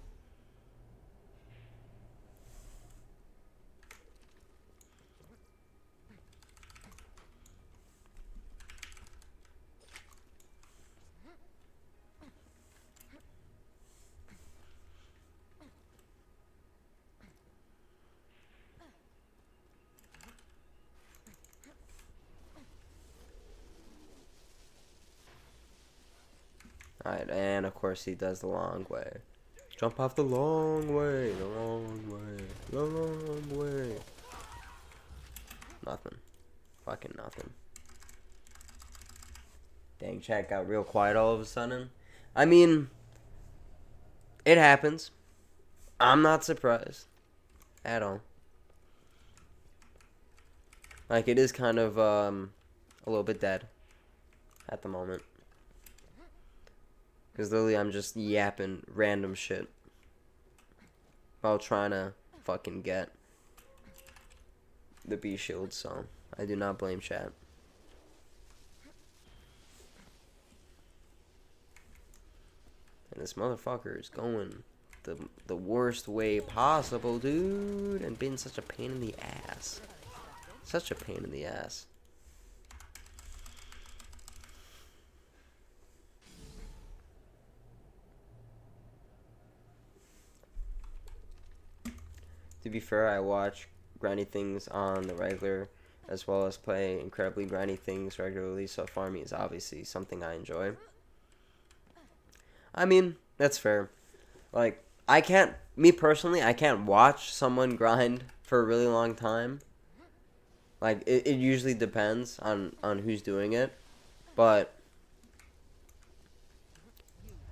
Speaker 1: Alright, and of course he does the long way. Jump off the long way, the long way, the long way. Nothing. Fucking nothing. Dang, chat got real quiet all of a sudden. I mean, it happens. I'm not surprised. At all. Like, it is kind of, a little bit dead. At the moment. Because literally I'm just yapping random shit. While trying to fucking get the B shield, so I do not blame chat. And this motherfucker is going the worst way possible, dude. And being such a pain in the ass. Such a pain in the ass. To be fair, I watch grindy things on the regular as well as play incredibly grindy things regularly, so farming is obviously something I enjoy. I mean, that's fair. Like, me personally, I can't watch someone grind for a really long time. Like, it usually depends on who's doing it. But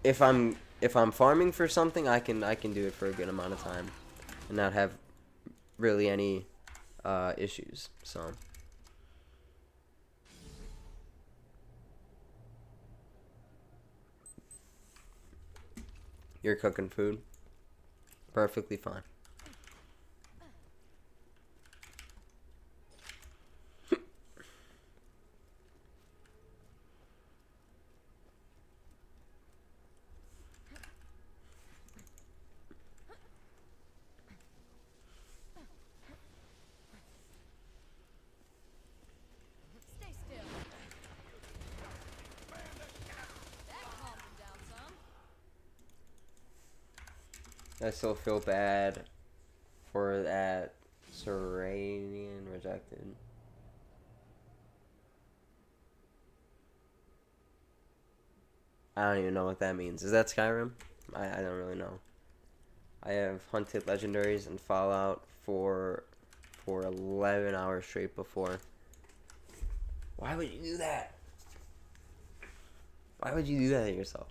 Speaker 1: if I'm farming for something, I can do it for a good amount of time and not have really any issues. So you're cooking food, perfectly fine.
Speaker 2: Stay still. That calmed him down some.
Speaker 1: I still feel bad for that Serenian rejected. I don't even know what that means. Is that Skyrim? I don't really know. I have hunted legendaries in Fallout for 11 hours straight before. Why would you do that? Why would you do that to yourself?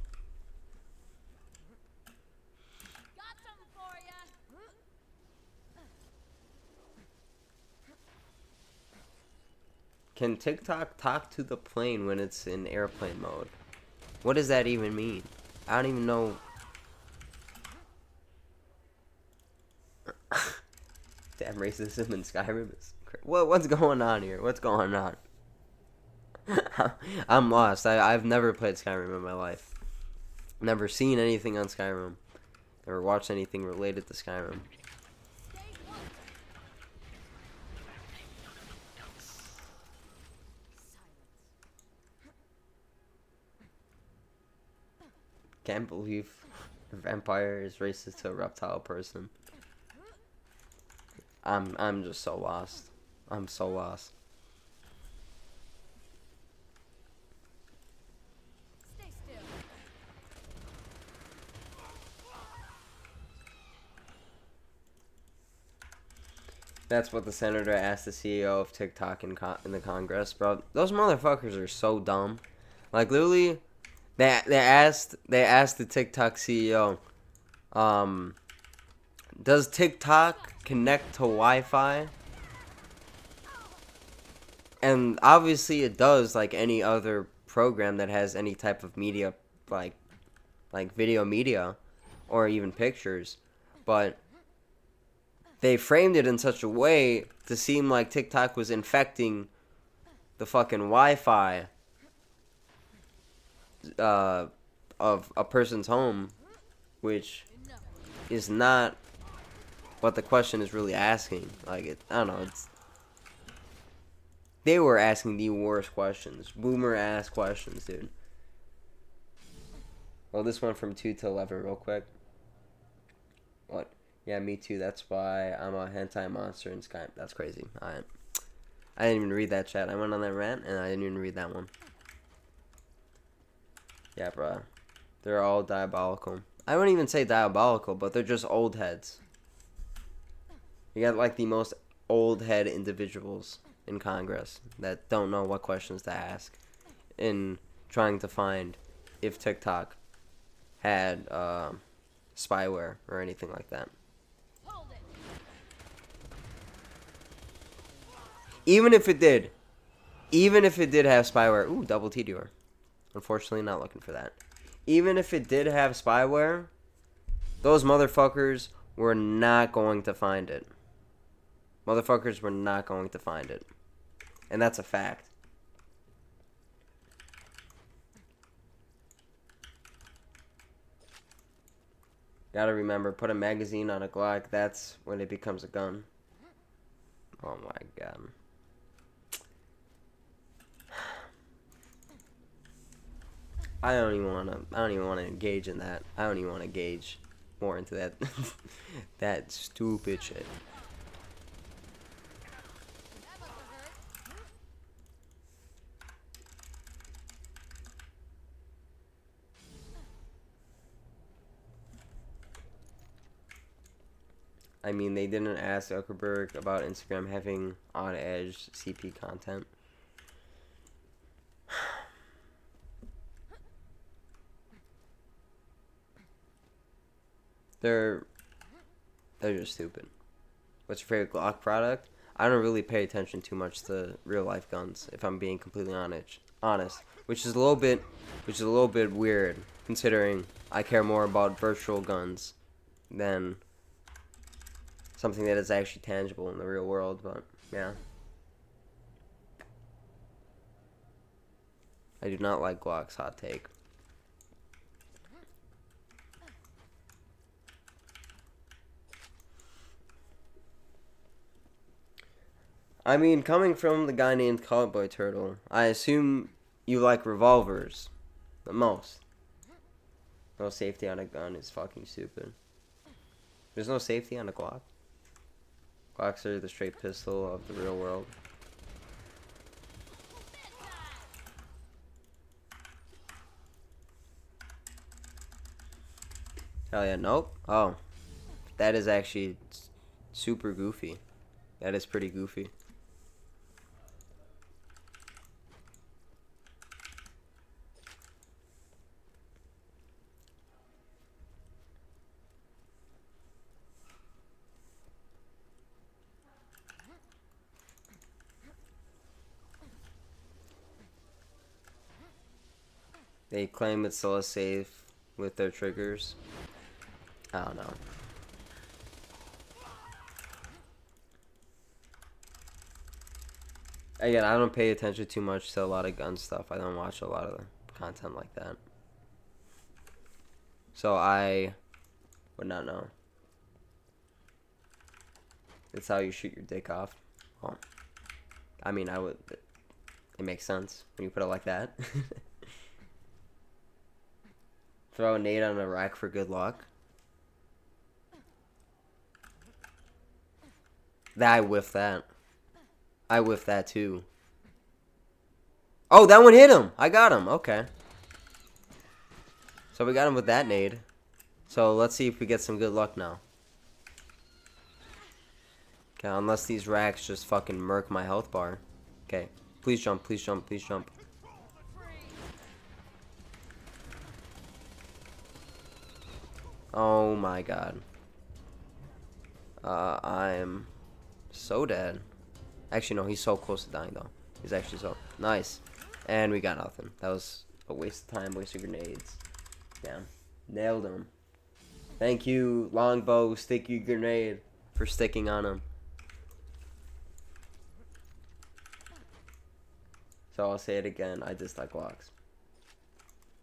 Speaker 2: Got something for ya.
Speaker 1: Can TikTok talk to the plane when it's in airplane mode? What does that even mean? I don't even know. Damn, racism in Skyrim is what's going on here? What's going on? I'm lost. I've never played Skyrim in my life. Never seen anything on Skyrim. Never watched anything related to Skyrim.
Speaker 2: Stay one.
Speaker 1: Can't believe a vampire is racist to a reptile person. I'm just so lost. I'm so lost.
Speaker 2: Stay still.
Speaker 1: That's what the senator asked the CEO of TikTok in the Congress, bro. Those motherfuckers are so dumb. Like literally, they asked the TikTok CEO, does TikTok connect to Wi-Fi? And obviously it does, like any other program that has any type of media, like video media, or even pictures. But they framed it in such a way to seem like TikTok was infecting the fucking Wi-Fi of a person's home, which is not what the question is really asking. Like, I don't know. They were asking the worst questions. Boomer-ass questions, dude. Well, this went from 2 to 11 real quick. What? Yeah, me too. That's why I'm a hentai monster in Skype. That's crazy. I didn't even read that chat. I went on that rant, and I didn't even read that one. Yeah, bro. They're all diabolical. I wouldn't even say diabolical, but they're just old heads. You got, like, the most old head individuals in Congress that don't know what questions to ask in trying to find if TikTok had spyware or anything like that.
Speaker 2: Hold it.
Speaker 1: Even if it did have spyware, ooh, double T-Door. Unfortunately, not looking for that. Even if it did have spyware, those motherfuckers were not going to find it. Motherfuckers were not going to find it. And that's a fact. Gotta remember, put a magazine on a Glock, that's when it becomes a gun. Oh my god. I don't even wanna engage in that. I don't even wanna engage more into that that stupid shit.
Speaker 2: That must have hurt.
Speaker 1: I mean, they didn't ask Zuckerberg about Instagram having on-edge CP content. They're just stupid. What's your favorite Glock product? I don't really pay attention too much to real life guns, if I'm being completely honest, which is a little bit weird considering I care more about virtual guns than something that is actually tangible in the real world. But yeah, I do not like Glock's hot take. I mean, coming from the guy named Cowboy Turtle, I assume you like revolvers the most. No safety on a gun is fucking stupid. There's no safety on a Glock. Glocks are the straight pistol of the real world. Hell yeah, nope. Oh, that is actually super goofy. That is pretty goofy. They claim it's still safe with their triggers. I don't know. Again, I don't pay attention too much to a lot of gun stuff. I don't watch a lot of content like that. So I would not know. It's how you shoot your dick off. Well, I mean, I would. It makes sense when you put it like that. Throw a nade on a rack for good luck. I whiffed that. I whiffed that too. Oh, that one hit him. I got him. Okay. So we got him with that nade. So let's see if we get some good luck now. Okay, unless these racks just fucking murk my health bar. Okay. Please jump, please jump, please jump. Oh my god. I'm so dead. Actually, no, he's so close to dying, though. He's actually so... Nice. And we got nothing. That was a waste of time, waste of grenades. Yeah. Nailed him. Thank you, longbow, sticky grenade, for sticking on him. So I'll say it again, I dislike locks.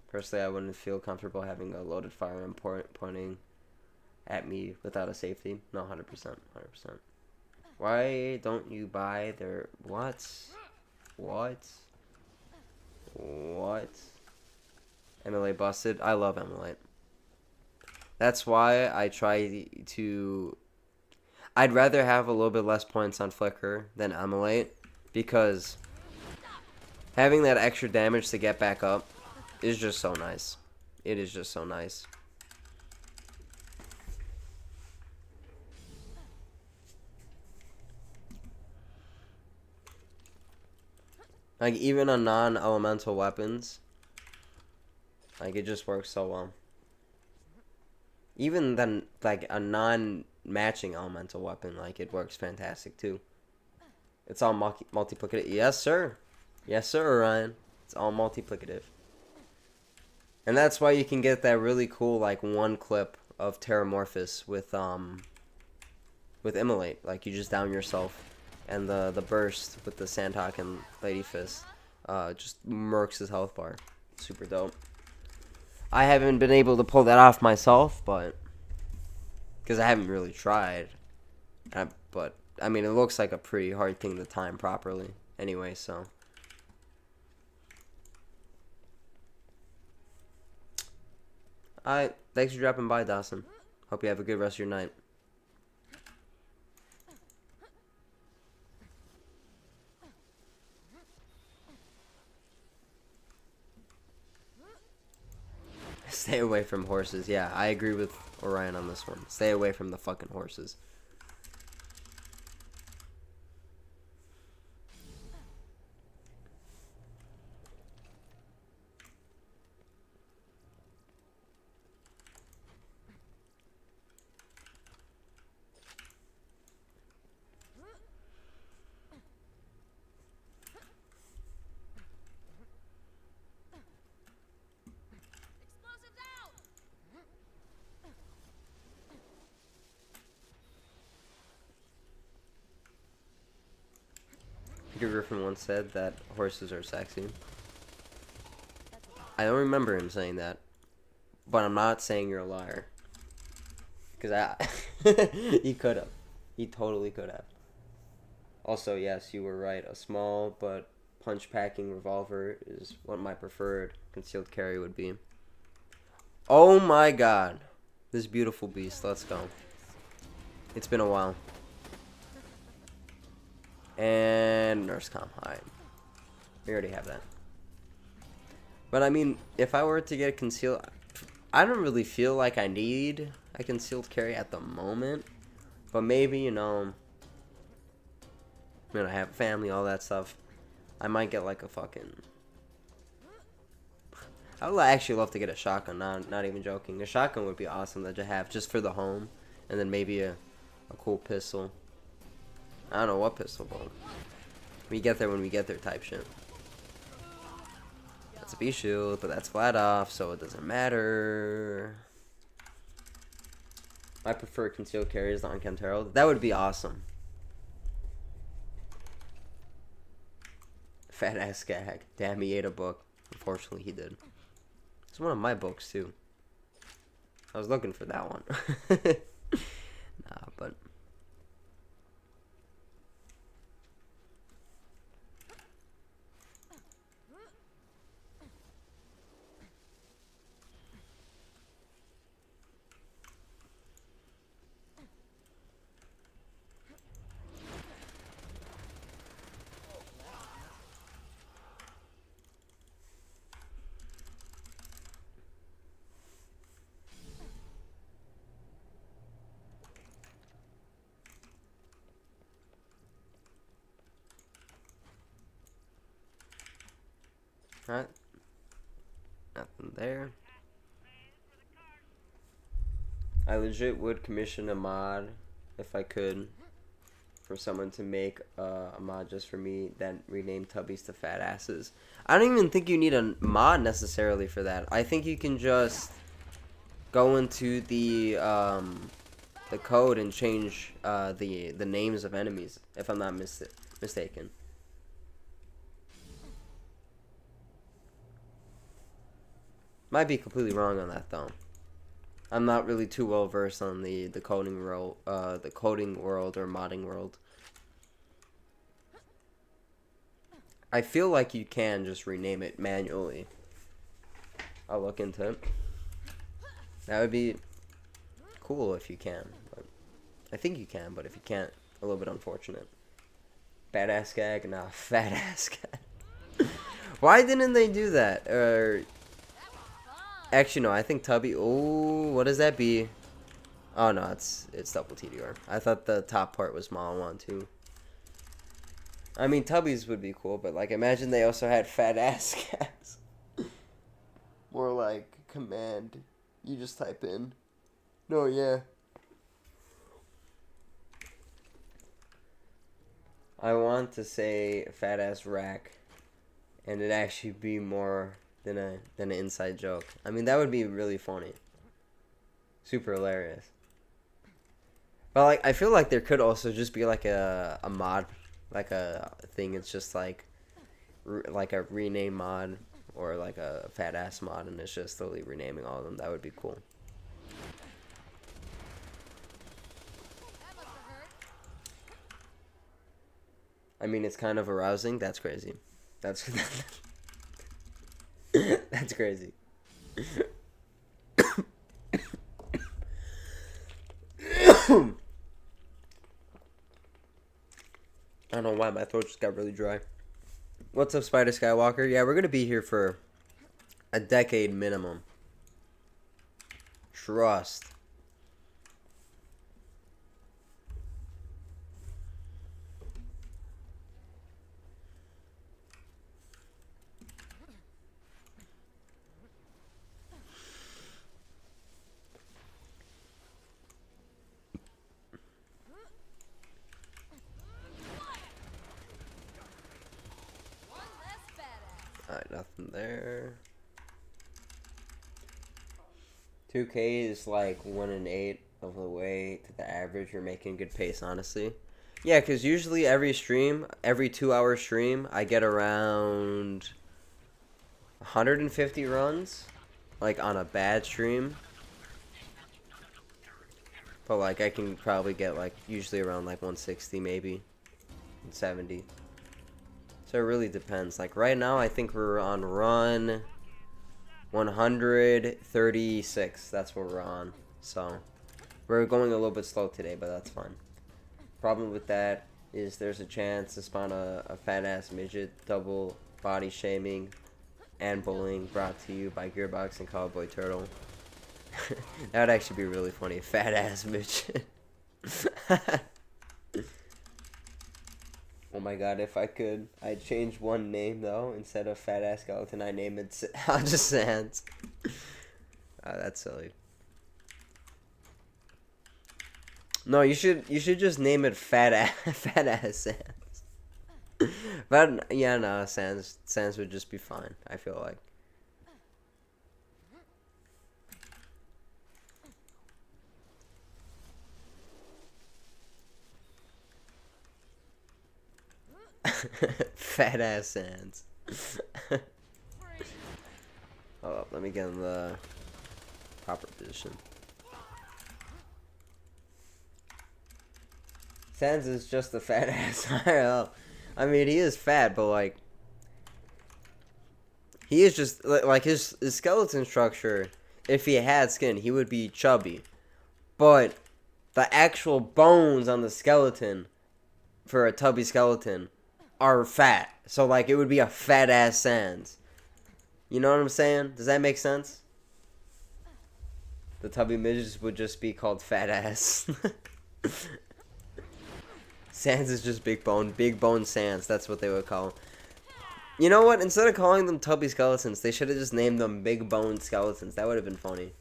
Speaker 1: Personally, I wouldn't feel comfortable having a loaded firearm pointing at me without a safety. No, 100%, 100%. Why don't you buy their... What? What? What? MLA busted? I love MLA. That's why I try to... I'd rather have a little bit less points on Flicker than MLA, because having that extra damage to get back up is just so nice. It is just so nice. Like, even on non-elemental weapons, like, it just works so well. Even then, like, a non-matching elemental weapon, like, it works fantastic, too. It's all multiplicative. Yes, sir. Yes, sir, Orion. It's all multiplicative. And that's why you can get that really cool, like, one clip of Terramorphous with Immolate. Like, you just down yourself. And the burst with the Sandhawk and Lady Fist just murks his health bar. Super dope. I haven't been able to pull that off myself, but... Because I haven't really tried. But, I mean, it looks like a pretty hard thing to time properly. Anyway, so... Alright, thanks for dropping by, Dawson. Hope you have a good rest of your night. Stay away from horses. Yeah, I agree with Orion on this one. Stay away from the fucking horses. Peter Griffin once said that horses are sexy. I don't remember him saying that, but I'm not saying you're a liar. Because he could have. He totally could have. Also, yes, you were right. A small but punch-packing revolver is what my preferred concealed carry would be. Oh my god. This beautiful beast. Let's go. It's been a while. And Nurse Comm High. We already have that. But I mean, if I were to get a concealed... I don't really feel like I need a concealed carry at the moment. But maybe, you know... When I have a family, all that stuff. I might get like a fucking... I would actually love to get a shotgun, not even joking. A shotgun would be awesome to have just for the home. And then maybe a cool pistol. I don't know what pistol, but we get there when we get there type shit. That's a B shield, but that's flat off, so it doesn't matter. I prefer concealed carries on Kentaro. That would be awesome. Fat ass gag. Damn, he ate a book. Unfortunately, he did. It's one of my books, too. I was looking for that one. Nah, but... Alright. Nothing there. I legit would commission a mod if I could for someone to make a mod just for me that rename Tubbies to Fat Asses. I don't even think you need a mod necessarily for that. I think you can just go into the code and change the names of enemies, if I'm not mistaken. Might be completely wrong on that though. I'm not really too well versed on the coding world, or modding world. I feel like you can just rename it manually. I'll look into it. That would be cool if you can. But I think you can, but if you can't, a little bit unfortunate. Badass gag? Nah, fat ass gag. Why didn't they do that? Actually, no, I think Tubby... Oh, what does that be? Oh, no, it's double TDR. I thought the top part was Mom 1, too. I mean, Tubbies would be cool, but, like, imagine they also had fat ass cats. More like command. You just type in. No, yeah. I want to say fat ass rack, and it actually be more than an inside joke. I mean, that would be really funny. Super hilarious. But like, I feel like there could also just be like a mod, like a thing. It's just like a rename mod or like a fat ass mod, and it's just slowly renaming all of them. That would be cool. I mean, it's kind of arousing. That's crazy. That's that's crazy. I don't know why my throat just got really dry. What's up, Spider Skywalker? Yeah, we're gonna be here for a decade minimum. Trust. Alright, nothing there. 2K is like 1 in 8 of the way to the average. You're making good pace, honestly. Yeah, because usually every 2-hour stream, I get around 150 runs, like on a bad stream. But like I can probably get like usually around like 160 maybe, 70. So it really depends. Like right now, I think we're on run 136. That's what we're on. So we're going a little bit slow today, but that's fine. Problem with that is there's a chance to spawn a fat ass midget, double body shaming and bullying, brought to you by Gearbox and Cowboy Turtle. That would actually be really funny. Fat ass midget. Oh my god, if I could, I'd change one name though. Instead of Fat Ass Skeleton, I name it just Sans. That's silly. No, you should just name it Fat Ass Sans. But yeah, no, Sans would just be fine. I feel like Fat ass Sans. Hold up, let me get in the proper position. Sans is just a fat ass. I mean, he is fat, but like, he is just like his skeleton structure. If he had skin, he would be chubby. But the actual bones on the skeleton for a tubby skeleton are fat. So like, it would be a fat ass Sans. You know what I'm saying? Does that make sense? The tubby midgets would just be called fat ass. Sans is just big bone Sans. That's what they would call them. You know what? Instead of calling them tubby skeletons, they should have just named them big bone skeletons. That would have been funny.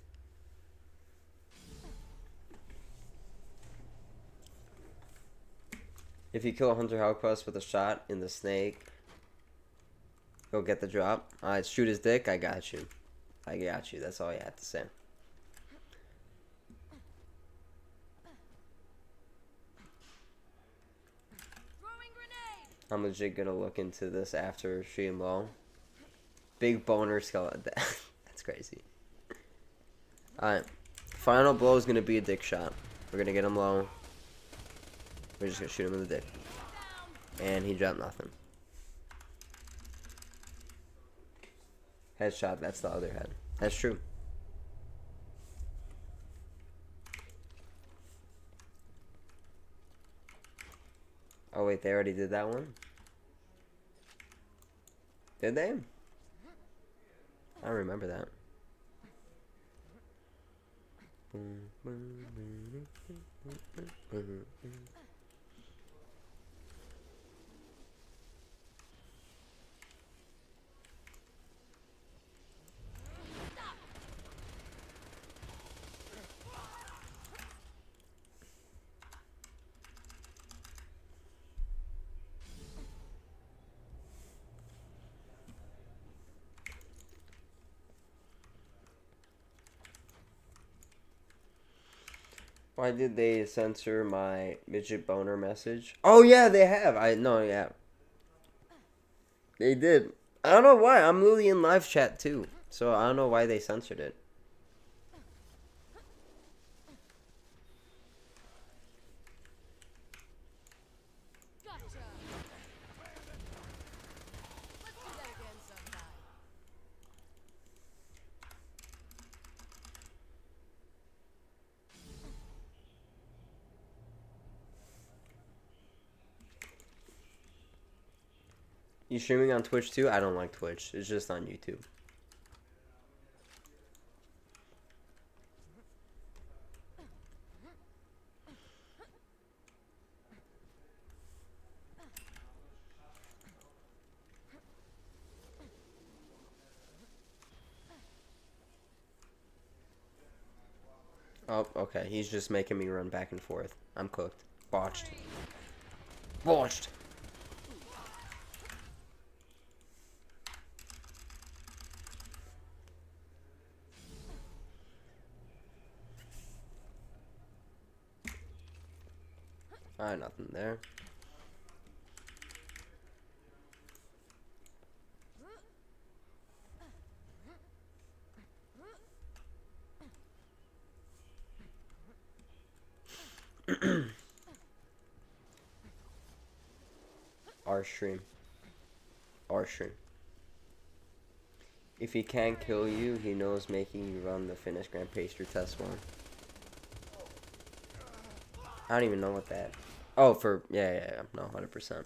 Speaker 1: If you kill a Hunter Hellcrust with a shot in the snake, you'll get the drop. Alright, shoot his dick. I got you. I got you. That's all you have to say. I'm legit gonna look into this after stream low. Big boner skeleton. That's crazy. Alright. Final blow is gonna be a dick shot. We're gonna get him low. We're just gonna shoot him in the dick. And he dropped nothing. Headshot, that's the other head. That's true. Oh wait, they already did that one? Did they? I don't remember that. Why did they censor my midget boner message? Oh yeah, they have. I know, yeah. They did. I don't know why. I'm literally in live chat too. So I don't know why they censored it.
Speaker 2: Gotcha. Let's do that again sometime.
Speaker 1: You streaming on Twitch too? I don't like Twitch. It's just on YouTube. Oh, okay. He's just making me run back and forth. I'm cooked. Botched. Botched. Alright, nothing there. Our stream. Our stream. If he can't kill you, he knows making you run the finish Grand Pastry test one. I don't even know what that. Oh, for yeah, no, 100%.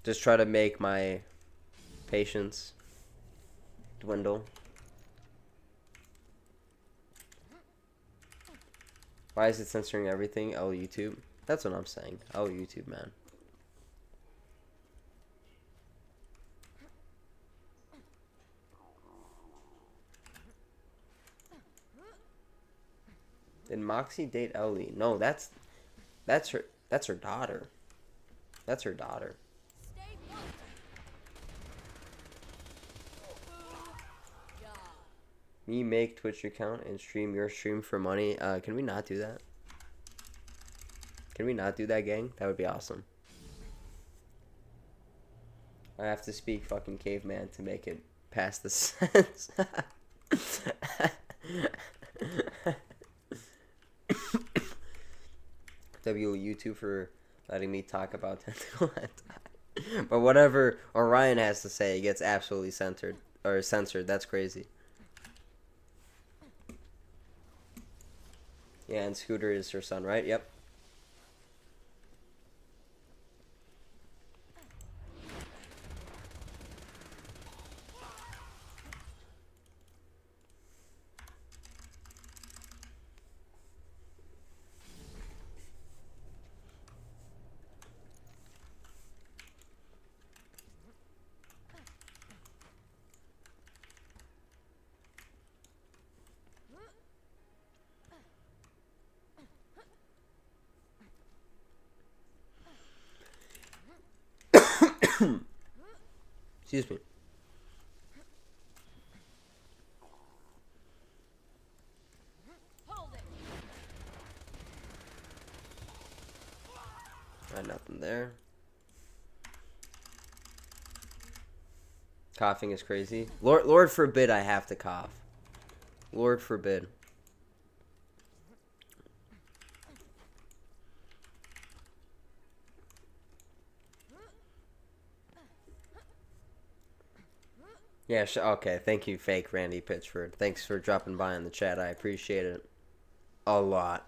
Speaker 1: Just try to make my patience dwindle. Why is it censoring everything? Oh, YouTube. That's what I'm saying. Oh, YouTube, man. Did Moxie date Ellie? No, that's her daughter. That's her daughter.
Speaker 2: Stay put. Yeah.
Speaker 1: Me make Twitch account and stream your stream for money. Can we not do that? Can we not do that, gang? That would be awesome. I have to speak fucking caveman to make it past the sense. You two for letting me talk about tentacle hentai. But whatever Orion has to say gets absolutely censored. That's crazy. Yeah, and Scooter is her son, right? Yep. Excuse me.
Speaker 2: Hold it.
Speaker 1: Nothing there. Coughing is crazy. Lord forbid I have to cough. Lord forbid. Yeah, okay. Thank you, fake Randy Pitchford. Thanks for dropping by in the chat. I appreciate it a lot.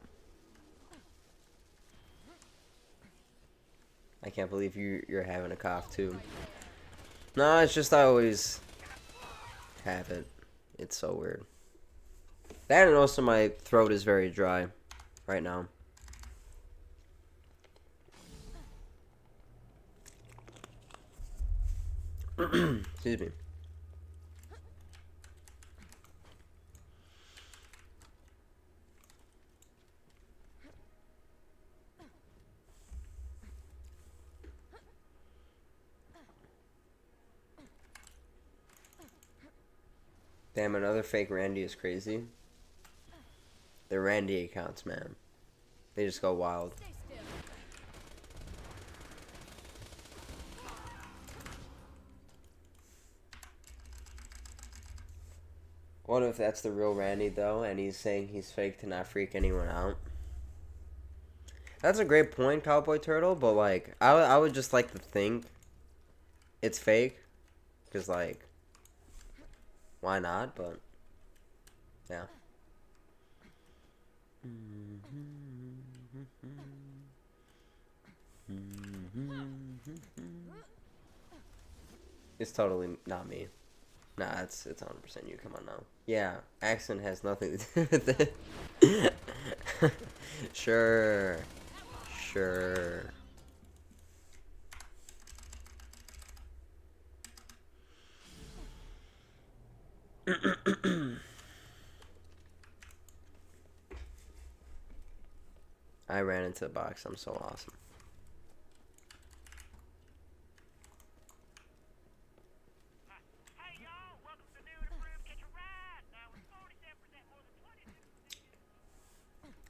Speaker 1: I can't believe you're having a cough too. No, it's just I always have it. It's so weird. That and also my throat is very dry right now. Excuse me. Damn, another fake Randy is crazy. The Randy accounts, man. They just go wild.
Speaker 2: Stay still.
Speaker 1: What if that's the real Randy, though, and he's saying he's fake to not freak anyone out? That's a great point, Cowboy Turtle, but, like, I would just like to think it's fake. Because, like, why not? But, yeah. It's totally not me. Nah, it's 100% you. Come on now. Yeah, accent has nothing to do with it. Sure. Sure. I ran into the box. I'm so awesome.
Speaker 3: Hey y'all, welcome to New and Improved Get Your Ride. Now with 47% more than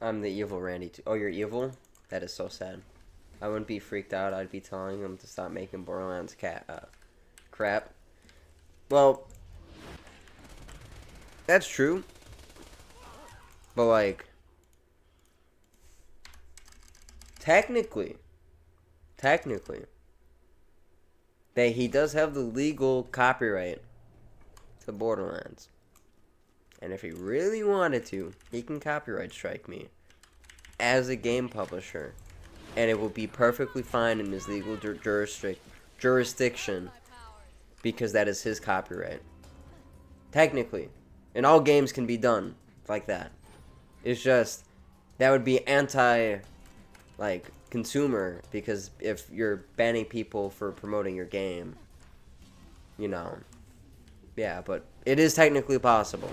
Speaker 3: 22.
Speaker 1: I'm the evil Randy too. Oh, you're evil? That is so sad. I wouldn't be freaked out. I'd be telling him to stop making Borderlands crap. Well, that's true. But like, technically, that he does have the legal copyright to Borderlands. And if he really wanted to, he can copyright strike me as a game publisher. And it will be perfectly fine in his legal jurisdiction
Speaker 2: My powers.
Speaker 1: because that is his copyright. Technically. And all games can be done like that. It's just, that would be anti, like, consumer, because if you're banning people for promoting your game, you know. Yeah, but it is technically possible.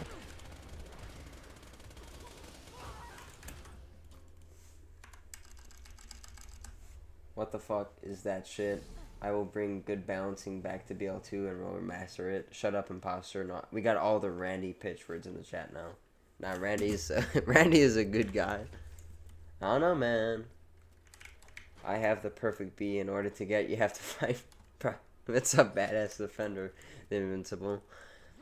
Speaker 1: What the fuck is that shit? I will bring good balancing back to BL2 and we'll remaster it. Shut up, imposter. No, we got all the Randy Pitchfords in the chat now. Nah, Randy's Randy is a good guy. I don't know, man. I have the perfect B. In order to get, you have to fight It's a badass defender, the invincible.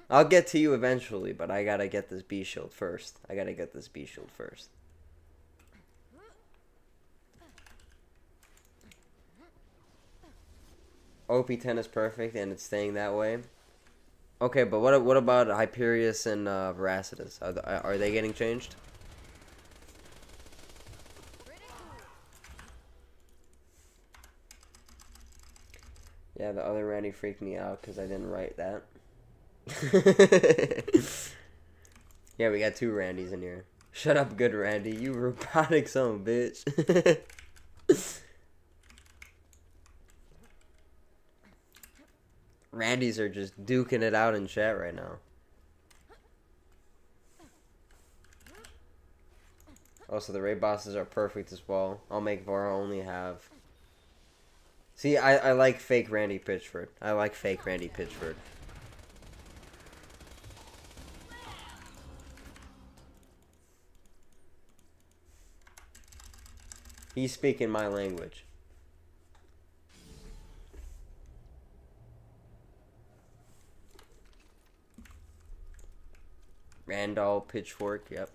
Speaker 1: I'll get to you eventually, but I gotta get this B shield first. OP10 is perfect, and it's staying that way. Okay, but what about Hyperius and Voracidous? Are they getting changed? Yeah, the other Randy freaked me out because I didn't write that. Yeah, we got 2 Randys in here. Shut up, good Randy. You robotic son of a bitch. Randys are just duking it out in chat right now. Also, the raid bosses are perfect as well. I'll make Vora only have... See, I like fake Randy Pitchford. He's speaking my language. Randall Pitchfork, yep.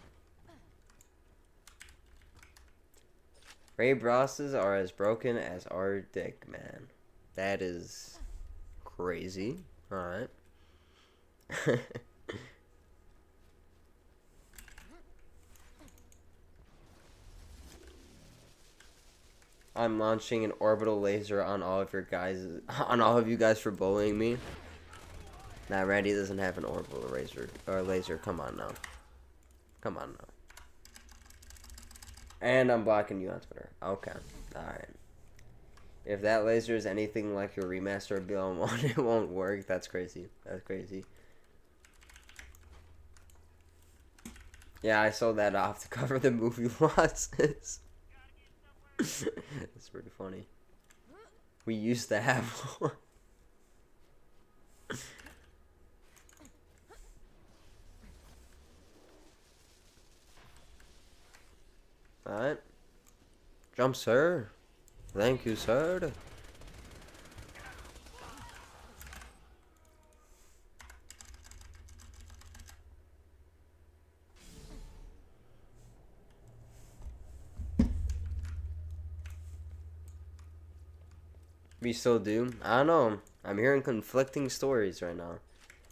Speaker 1: Raid bosses are as broken as our dick, man. That is crazy. Alright. I'm launching an orbital laser on all of you guys for bullying me. Nah, Randy doesn't have an orbital laser. Come on now. And I'm blocking you on Twitter. Okay. Alright. If that laser is anything like your remastered BL1, it won't work. That's crazy. Yeah, I sold that off to cover the movie losses. That's pretty funny. We used to have one. Alright. Jump, sir. Thank you, sir. We still do? I don't know. I'm hearing conflicting stories right now.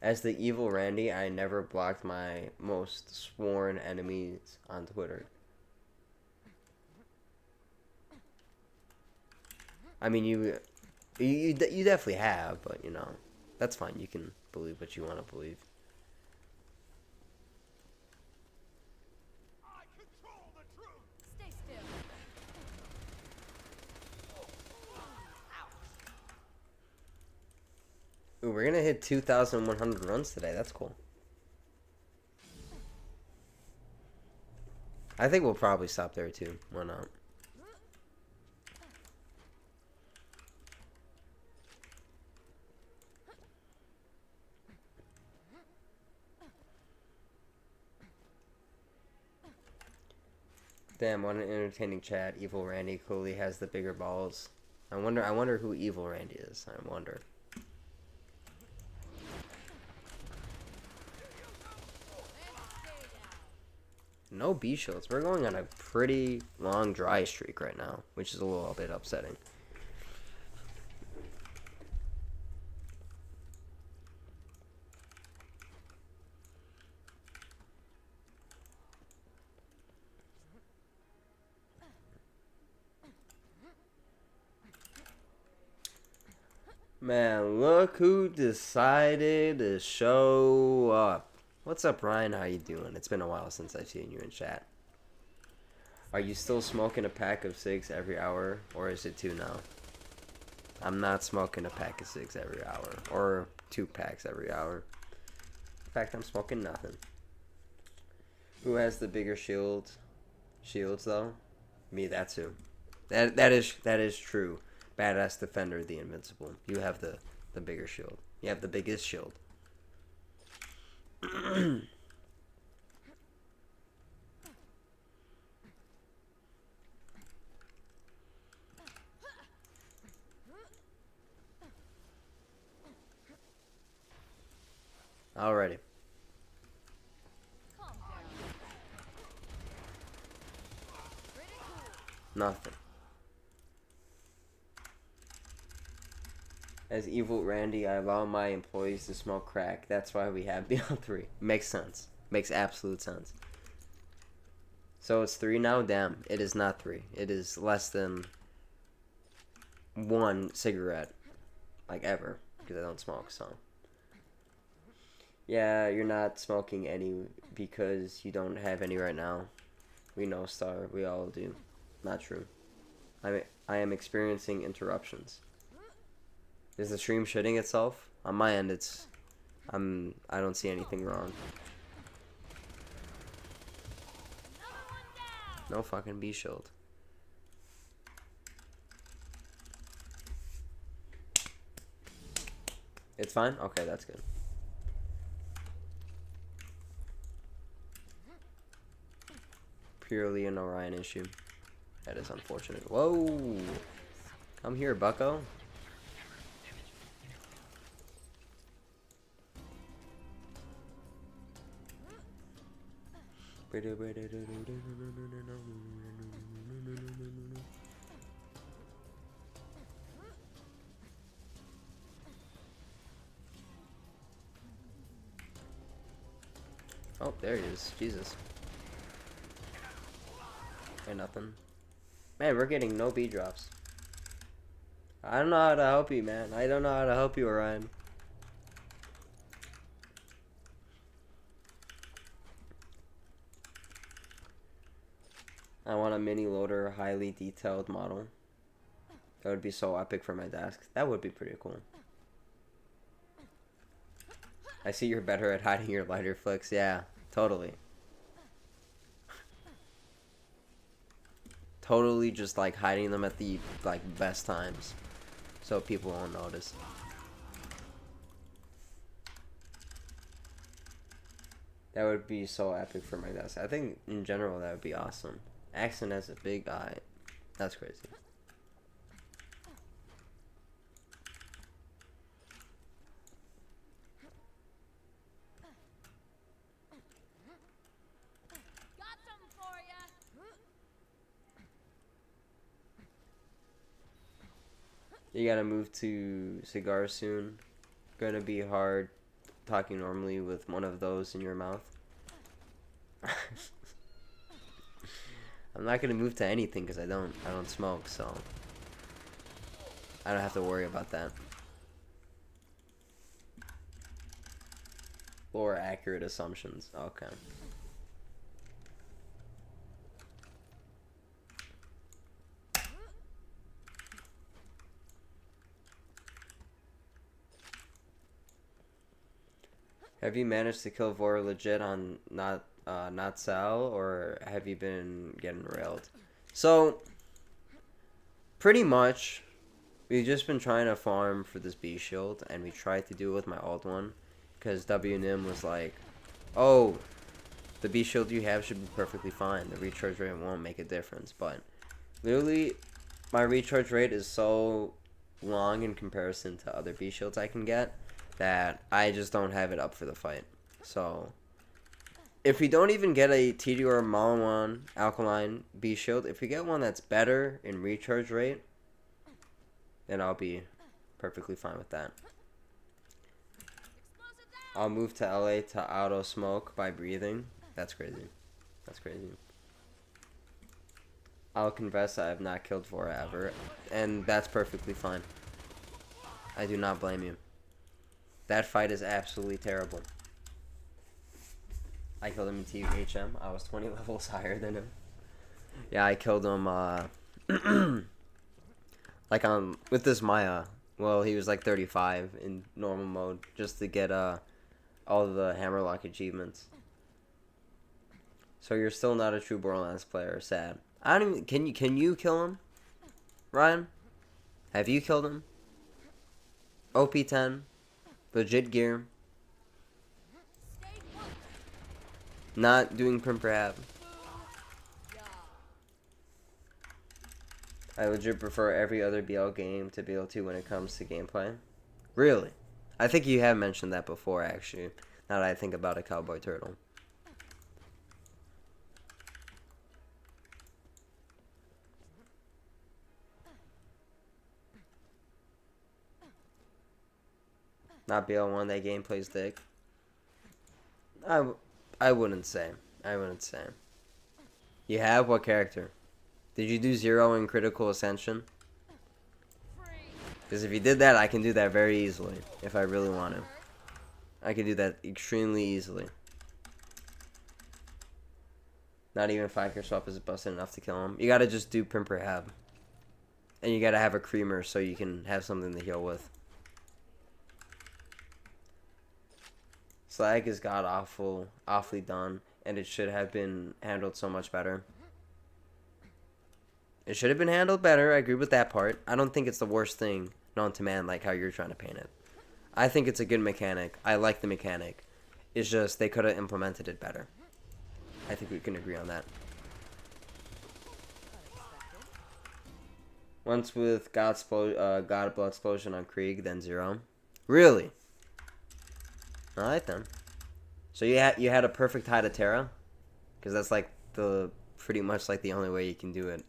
Speaker 1: As the evil Randy, I never blocked my most sworn enemies on Twitter. I mean, you definitely have, but, you know, that's fine. You can believe what you want to believe.
Speaker 3: I control the truth.
Speaker 2: Stay still.
Speaker 1: Ooh, we're gonna hit 2,100 runs today. That's cool. I think we'll probably stop there, too. Why not? Damn, what an entertaining chat. Evil Randy clearly has the bigger balls. I wonder who Evil Randy is. I wonder. No B shields. We're going on a pretty long dry streak right now, which is a little bit upsetting. Man, look who decided to show up. What's up, Ryan? How you doing? It's been a while since I've seen you in chat. Are you still smoking a pack of cigs every hour, or is it 2 now? I'm not smoking a pack of cigs every hour, or 2 packs every hour. In fact, I'm smoking nothing. Who has the bigger shields, though? Me, that's who. That is true. Badass defender, the invincible. You have the bigger shield. You have the biggest shield. Alrighty.
Speaker 2: Calm down. Pretty cool.
Speaker 1: Nothing. As evil Randy, I allow my employees to smoke crack. That's why we have Beyond 3. Makes sense. Makes absolute sense. So it's 3 now? Damn. It is not 3. It is less than 1 cigarette. Like, ever. Because I don't smoke, so. Yeah, you're not smoking any because you don't have any right now. We know, Star. We all do. Not true. I am experiencing interruptions. Is the stream shitting itself? On my end, it's... I don't see anything wrong. No fucking bee shield. It's fine? Okay, that's good. Purely an Orion issue. That is unfortunate. Whoa! Come here, bucko. Oh, there he is. Jesus. Ain't nothing. Man, we're getting no B drops. I don't know how to help you, man. I don't know how to help you, Orion. I want a mini loader, highly detailed model. That would be so epic for my desk. That would be pretty cool. I see you're better at hiding your lighter flicks. Yeah, totally. Totally just like hiding them at the like best times so people won't notice. That would be so epic for my desk. I think in general that would be awesome. Accent has a big eye. That's crazy.
Speaker 2: Got something for ya.
Speaker 1: You gotta move to cigar soon. Gonna be hard talking normally with one of those in your mouth. I'm not gonna move to anything because I don't smoke, so I don't have to worry about that. Or accurate assumptions. Okay. Have you managed to kill Vora legit on not Sal, or have you been getting railed? So, pretty much, we've just been trying to farm for this B shield, and we tried to do it with my old one, because WNIM was like, oh, the B shield you have should be perfectly fine. The recharge rate won't make a difference, but literally, my recharge rate is so long in comparison to other B shields I can get that I just don't have it up for the fight. So, if we don't even get a TD or Malawan Alkaline B shield, if we get one that's better in recharge rate, then I'll be perfectly fine with that. I'll move to LA to auto smoke by breathing. That's crazy. That's crazy. I'll confess I have not killed Vora ever, and that's perfectly fine. I do not blame you. That fight is absolutely terrible. I killed him in THM. I was 20 levels higher than him. Yeah, I killed him, like with this Maya. Well, he was like 35 in normal mode, just to get, all the Hammerlock achievements. So you're still not a true Borderlands player. Sad. I don't even, can you kill him? Ryan? Have you killed him? OP10. Legit gear. Not doing Primper Hab. I legit prefer every other BL game to BL2 when it comes to gameplay. Really? I think you have mentioned that before, actually. Now that I think about a cowboy turtle. Not BL1, that gameplay's dick. I wouldn't say. I wouldn't say. You have what character? Did you do 0 in Critical Ascension? Because if you did that, I can do that very easily. If I really want to. I can do that extremely easily. Not even 5 swap is busted enough to kill him. You gotta just do Pimper Hab. And you gotta have a creamer so you can have something to heal with. Slag is god awfully done, and it should have been handled so much better. It should have been handled better, I agree with that part. I don't think it's the worst thing known to man like how you're trying to paint it. I think it's a good mechanic. I like the mechanic. It's just they could have implemented it better. I think we can agree on that. Once with God Blood Explosion on Krieg, then 0. Really? Alright then. So you had a perfect high to Terra? Because that's like pretty much like the only way you can do it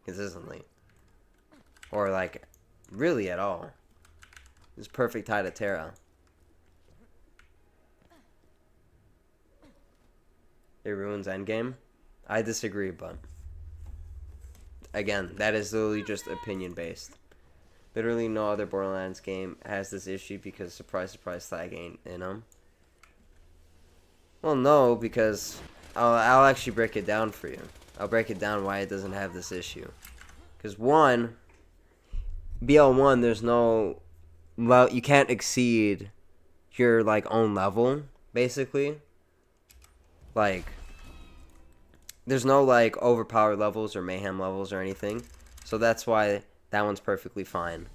Speaker 1: consistently. Or like really at all. It's perfect high to Terra. It ruins endgame? I disagree, but again, that is literally just opinion based. Literally no other Borderlands game has this issue because surprise surprise Slag ain't in them. Well, no, because I'll actually break it down for you. I'll break it down why it doesn't have this issue. Because one, BL1, there's no, well, you can't exceed your like own level basically. Like, there's no like overpowered levels or mayhem levels or anything, so that's why that one's perfectly fine.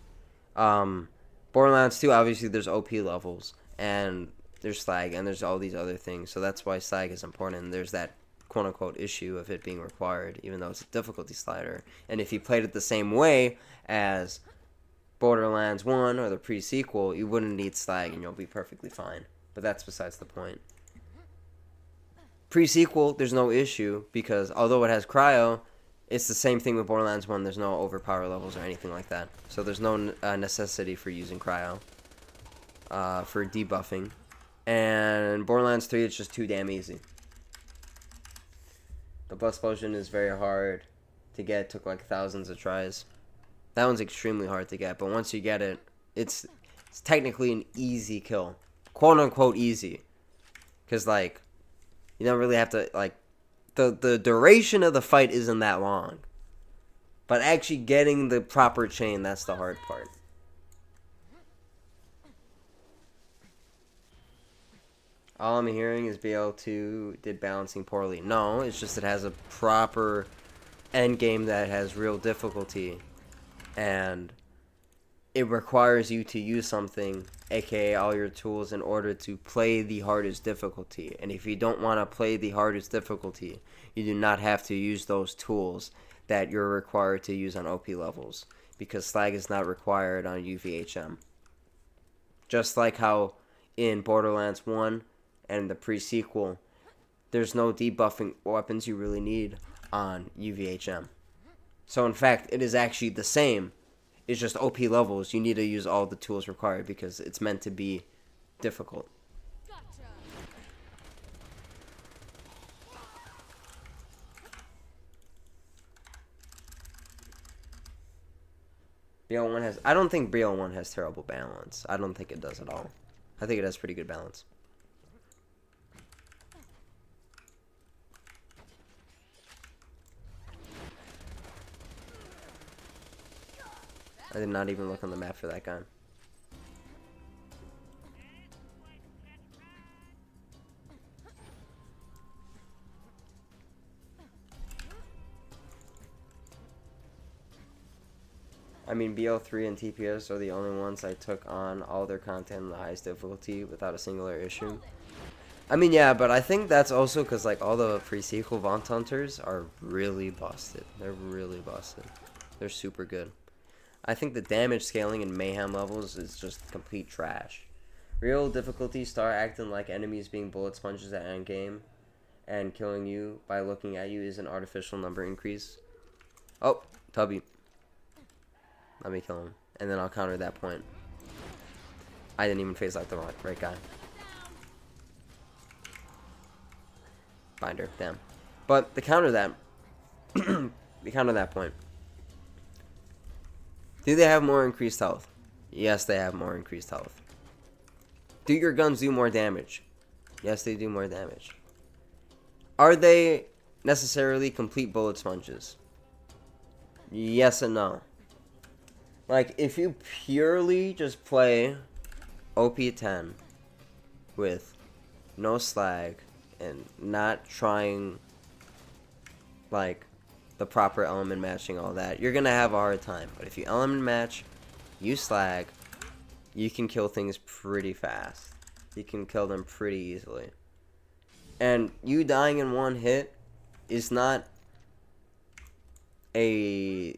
Speaker 1: Borderlands 2, obviously there's OP levels and there's Slag and there's all these other things, so that's why Slag is important. And there's that quote unquote issue of it being required, even though it's a difficulty slider. And if you played it the same way as Borderlands 1 or the pre-sequel, you wouldn't need Slag and you'll be perfectly fine. But that's besides the point. Pre-sequel, there's no issue because although it has cryo, it's the same thing with Borderlands 1. There's no overpower levels or anything like that. So there's no necessity for using cryo for debuffing. And Borderlands 3, it's just too damn easy. The Blood Explosion is very hard to get. It took like thousands of tries. That one's extremely hard to get, but once you get it, it's technically an easy kill. Quote unquote easy. Because like, you don't really have to, like, the duration of the fight isn't that long. But actually getting the proper chain, that's the hard part. All I'm hearing is BL2 did balancing poorly. No, it's just it has a proper end game that has real difficulty. And it requires you to use something, aka all your tools, in order to play the hardest difficulty. And if you don't want to play the hardest difficulty, you do not have to use those tools that you're required to use on OP levels, because Slag is not required on UVHM. Just like how in Borderlands 1 and the pre-sequel, there's no debuffing weapons you really need on UVHM. So in fact, it is actually the same. It's just OP levels. You need to use all the tools required because it's meant to be difficult.
Speaker 2: Gotcha.
Speaker 1: BL1 has... I don't think BL1 has terrible balance. I don't think it does at all. I think it has pretty good balance. I did not even look on the map for that guy. I mean, BL3 and TPS are the only ones I took on all their content in the highest difficulty without a singular issue. I mean, yeah, but I think that's also because, like, all the pre-sequel Vaunt Hunters are really busted. They're really busted. They're super good. I think the damage scaling in Mayhem levels is just complete trash. Real difficulty start acting like enemies being bullet sponges at endgame and killing you by looking at you is an artificial number increase. Oh, Tubby. Let me kill him. And then I'll counter that point. I didn't even phase like the right guy. Binder, damn. But the counter that point. Do they have more increased health? Yes, they have more increased health. Do your guns do more damage? Yes, they do more damage. Are they necessarily complete bullet sponges? Yes and no. Like, if you purely just play OP10 with no slag and not trying, like, the proper element matching, all that, you're gonna have a hard time. But if you element match, you slag, you can kill things pretty fast. You can kill them pretty easily. And you dying in one hit is not a...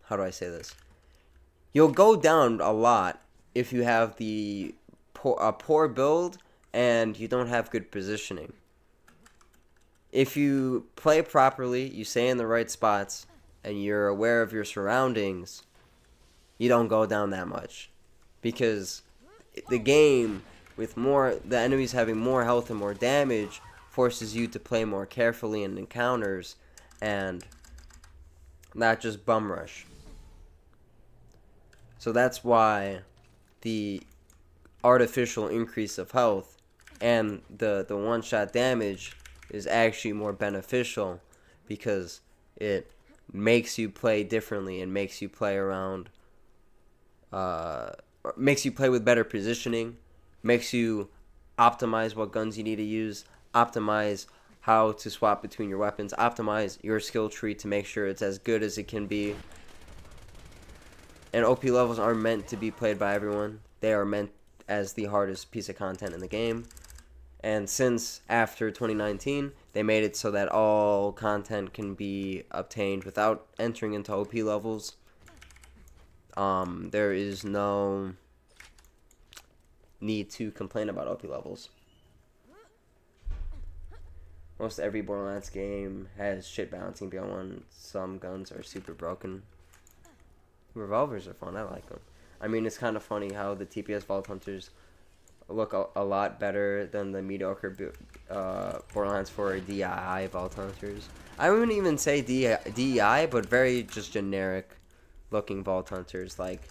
Speaker 1: How do I say this? You'll go down a lot if you have a poor build and you don't have good positioning. If you play properly, you stay in the right spots, and you're aware of your surroundings, you don't go down that much. Because the game, with the enemies having more health and more damage, forces you to play more carefully in encounters and not just bum rush. So that's why the artificial increase of health and the one-shot damage is actually more beneficial, because it makes you play differently and makes you play around, makes you play with better positioning, makes you optimize what guns you need to use, optimize how to swap between your weapons, optimize your skill tree to make sure it's as good as it can be. And OP levels aren't meant to be played by everyone. They are meant as the hardest piece of content in the game. And since after 2019, they made it so that all content can be obtained without entering into OP levels. There is no need to complain about OP levels. Most every Borderlands game has shit balancing beyond one. Some guns are super broken. Revolvers are fun. I like them. I mean, it's kind of funny how the TPS Vault Hunters look a lot better than the mediocre Borderlands 4 DII Vault Hunters. I wouldn't even say DEI, but very just generic looking Vault Hunters. Like,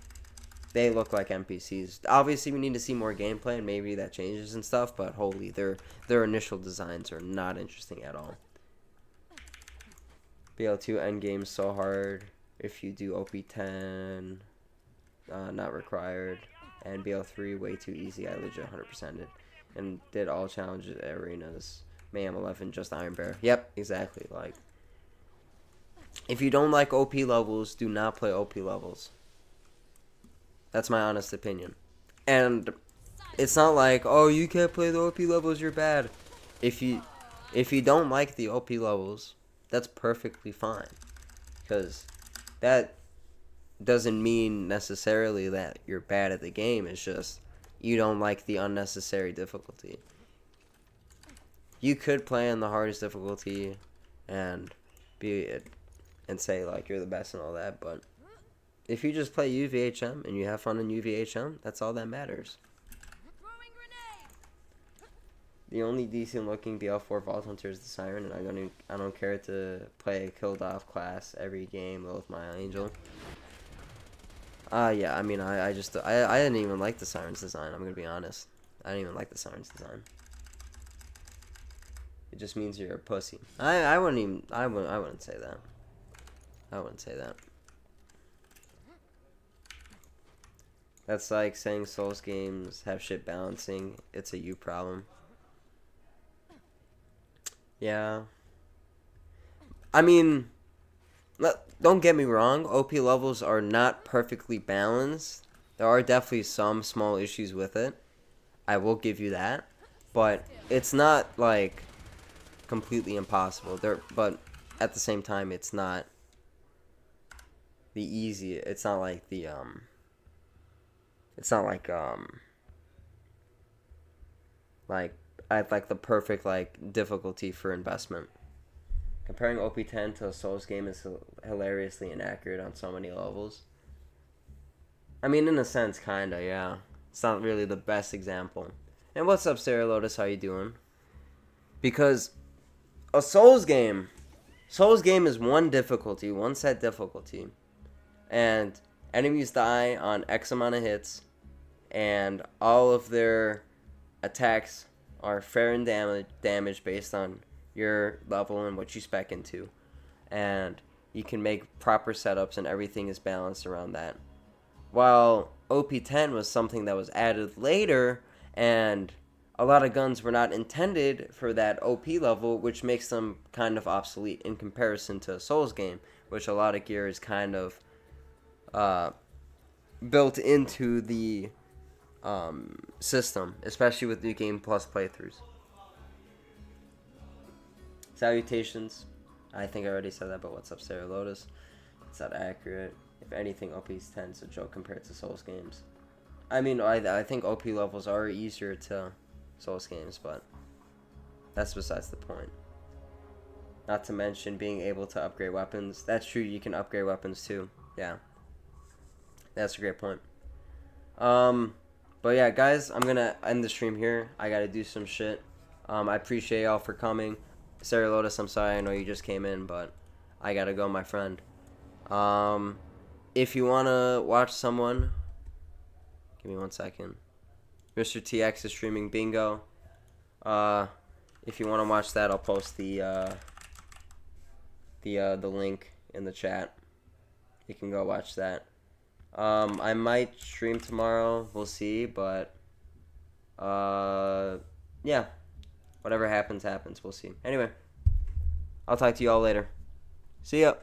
Speaker 1: they look like NPCs. Obviously, we need to see more gameplay, and maybe that changes and stuff, but holy, their initial designs are not interesting at all. BL2 endgame's so hard if you do OP10, not required. And BL3 way too easy. I legit 100%ed it and did all challenges arenas. Mayhem 11 just Iron Bear. Yep, exactly. Like, if you don't like OP levels, do not play OP levels. That's my honest opinion. And it's not like, oh, you can't play the OP levels, you're bad. If you don't like the OP levels, that's perfectly fine, because that doesn't mean necessarily that you're bad at the game. It's just you don't like the unnecessary difficulty. You could play on the hardest difficulty and say like you're the best and all that, but if you just play UVHM and you have fun in UVHM, that's all that matters.
Speaker 2: Throwing grenade.
Speaker 1: The only decent looking BL4 Vault Hunter is the Siren, and I don't care to play a killed off class every game with my Angel. Yeah, I mean, I didn't even like the Siren's design, I'm gonna be honest. I didn't even like the Siren's design. It just means you're a pussy. I wouldn't say that. I wouldn't say that. That's like saying Souls games have shit balancing. It's a you problem. Yeah. I mean, don't get me wrong, OP levels are not perfectly balanced. There are definitely some small issues with it. I will give you that. But it's not like completely impossible. But at the same time, it's not the easy. It's not like the It's not like like I have like the perfect like difficulty for investment. Comparing OP10 to a Souls game is hilariously inaccurate on so many levels. I mean, in a sense, kinda, yeah. It's not really the best example. And what's up, Sarah Lotus? How you doing? Because a Souls game is one difficulty, one set difficulty, and enemies die on X amount of hits, and all of their attacks are fair and damage based on your level and what you spec into, and you can make proper setups and everything is balanced around that. While OP10 was something that was added later, and a lot of guns were not intended for that OP level, which makes them kind of obsolete in comparison to a Souls game, which a lot of gear is kind of built into the system, especially with New Game Plus playthroughs. Salutations. I think I already said that, but what's up, Sarah Lotus? It's not accurate. If anything, OP10 is a joke compared to Souls games. I mean, I think OP levels are easier to Souls games, but that's besides the point. Not to mention being able to upgrade weapons. That's true, you can upgrade weapons too. Yeah. That's a great point. But yeah, guys, I'm gonna end the stream here. I gotta do some shit. I appreciate y'all for coming. Sarah Lotus, I'm sorry, I know you just came in, but I gotta go, my friend. If you wanna watch someone, give me 1 second. Mr. TX is streaming bingo. If you wanna watch that, I'll post the link in the chat. You can go watch that. I might stream tomorrow, we'll see, but yeah, whatever happens, we'll see. Anyway, I'll talk to you all later. See ya.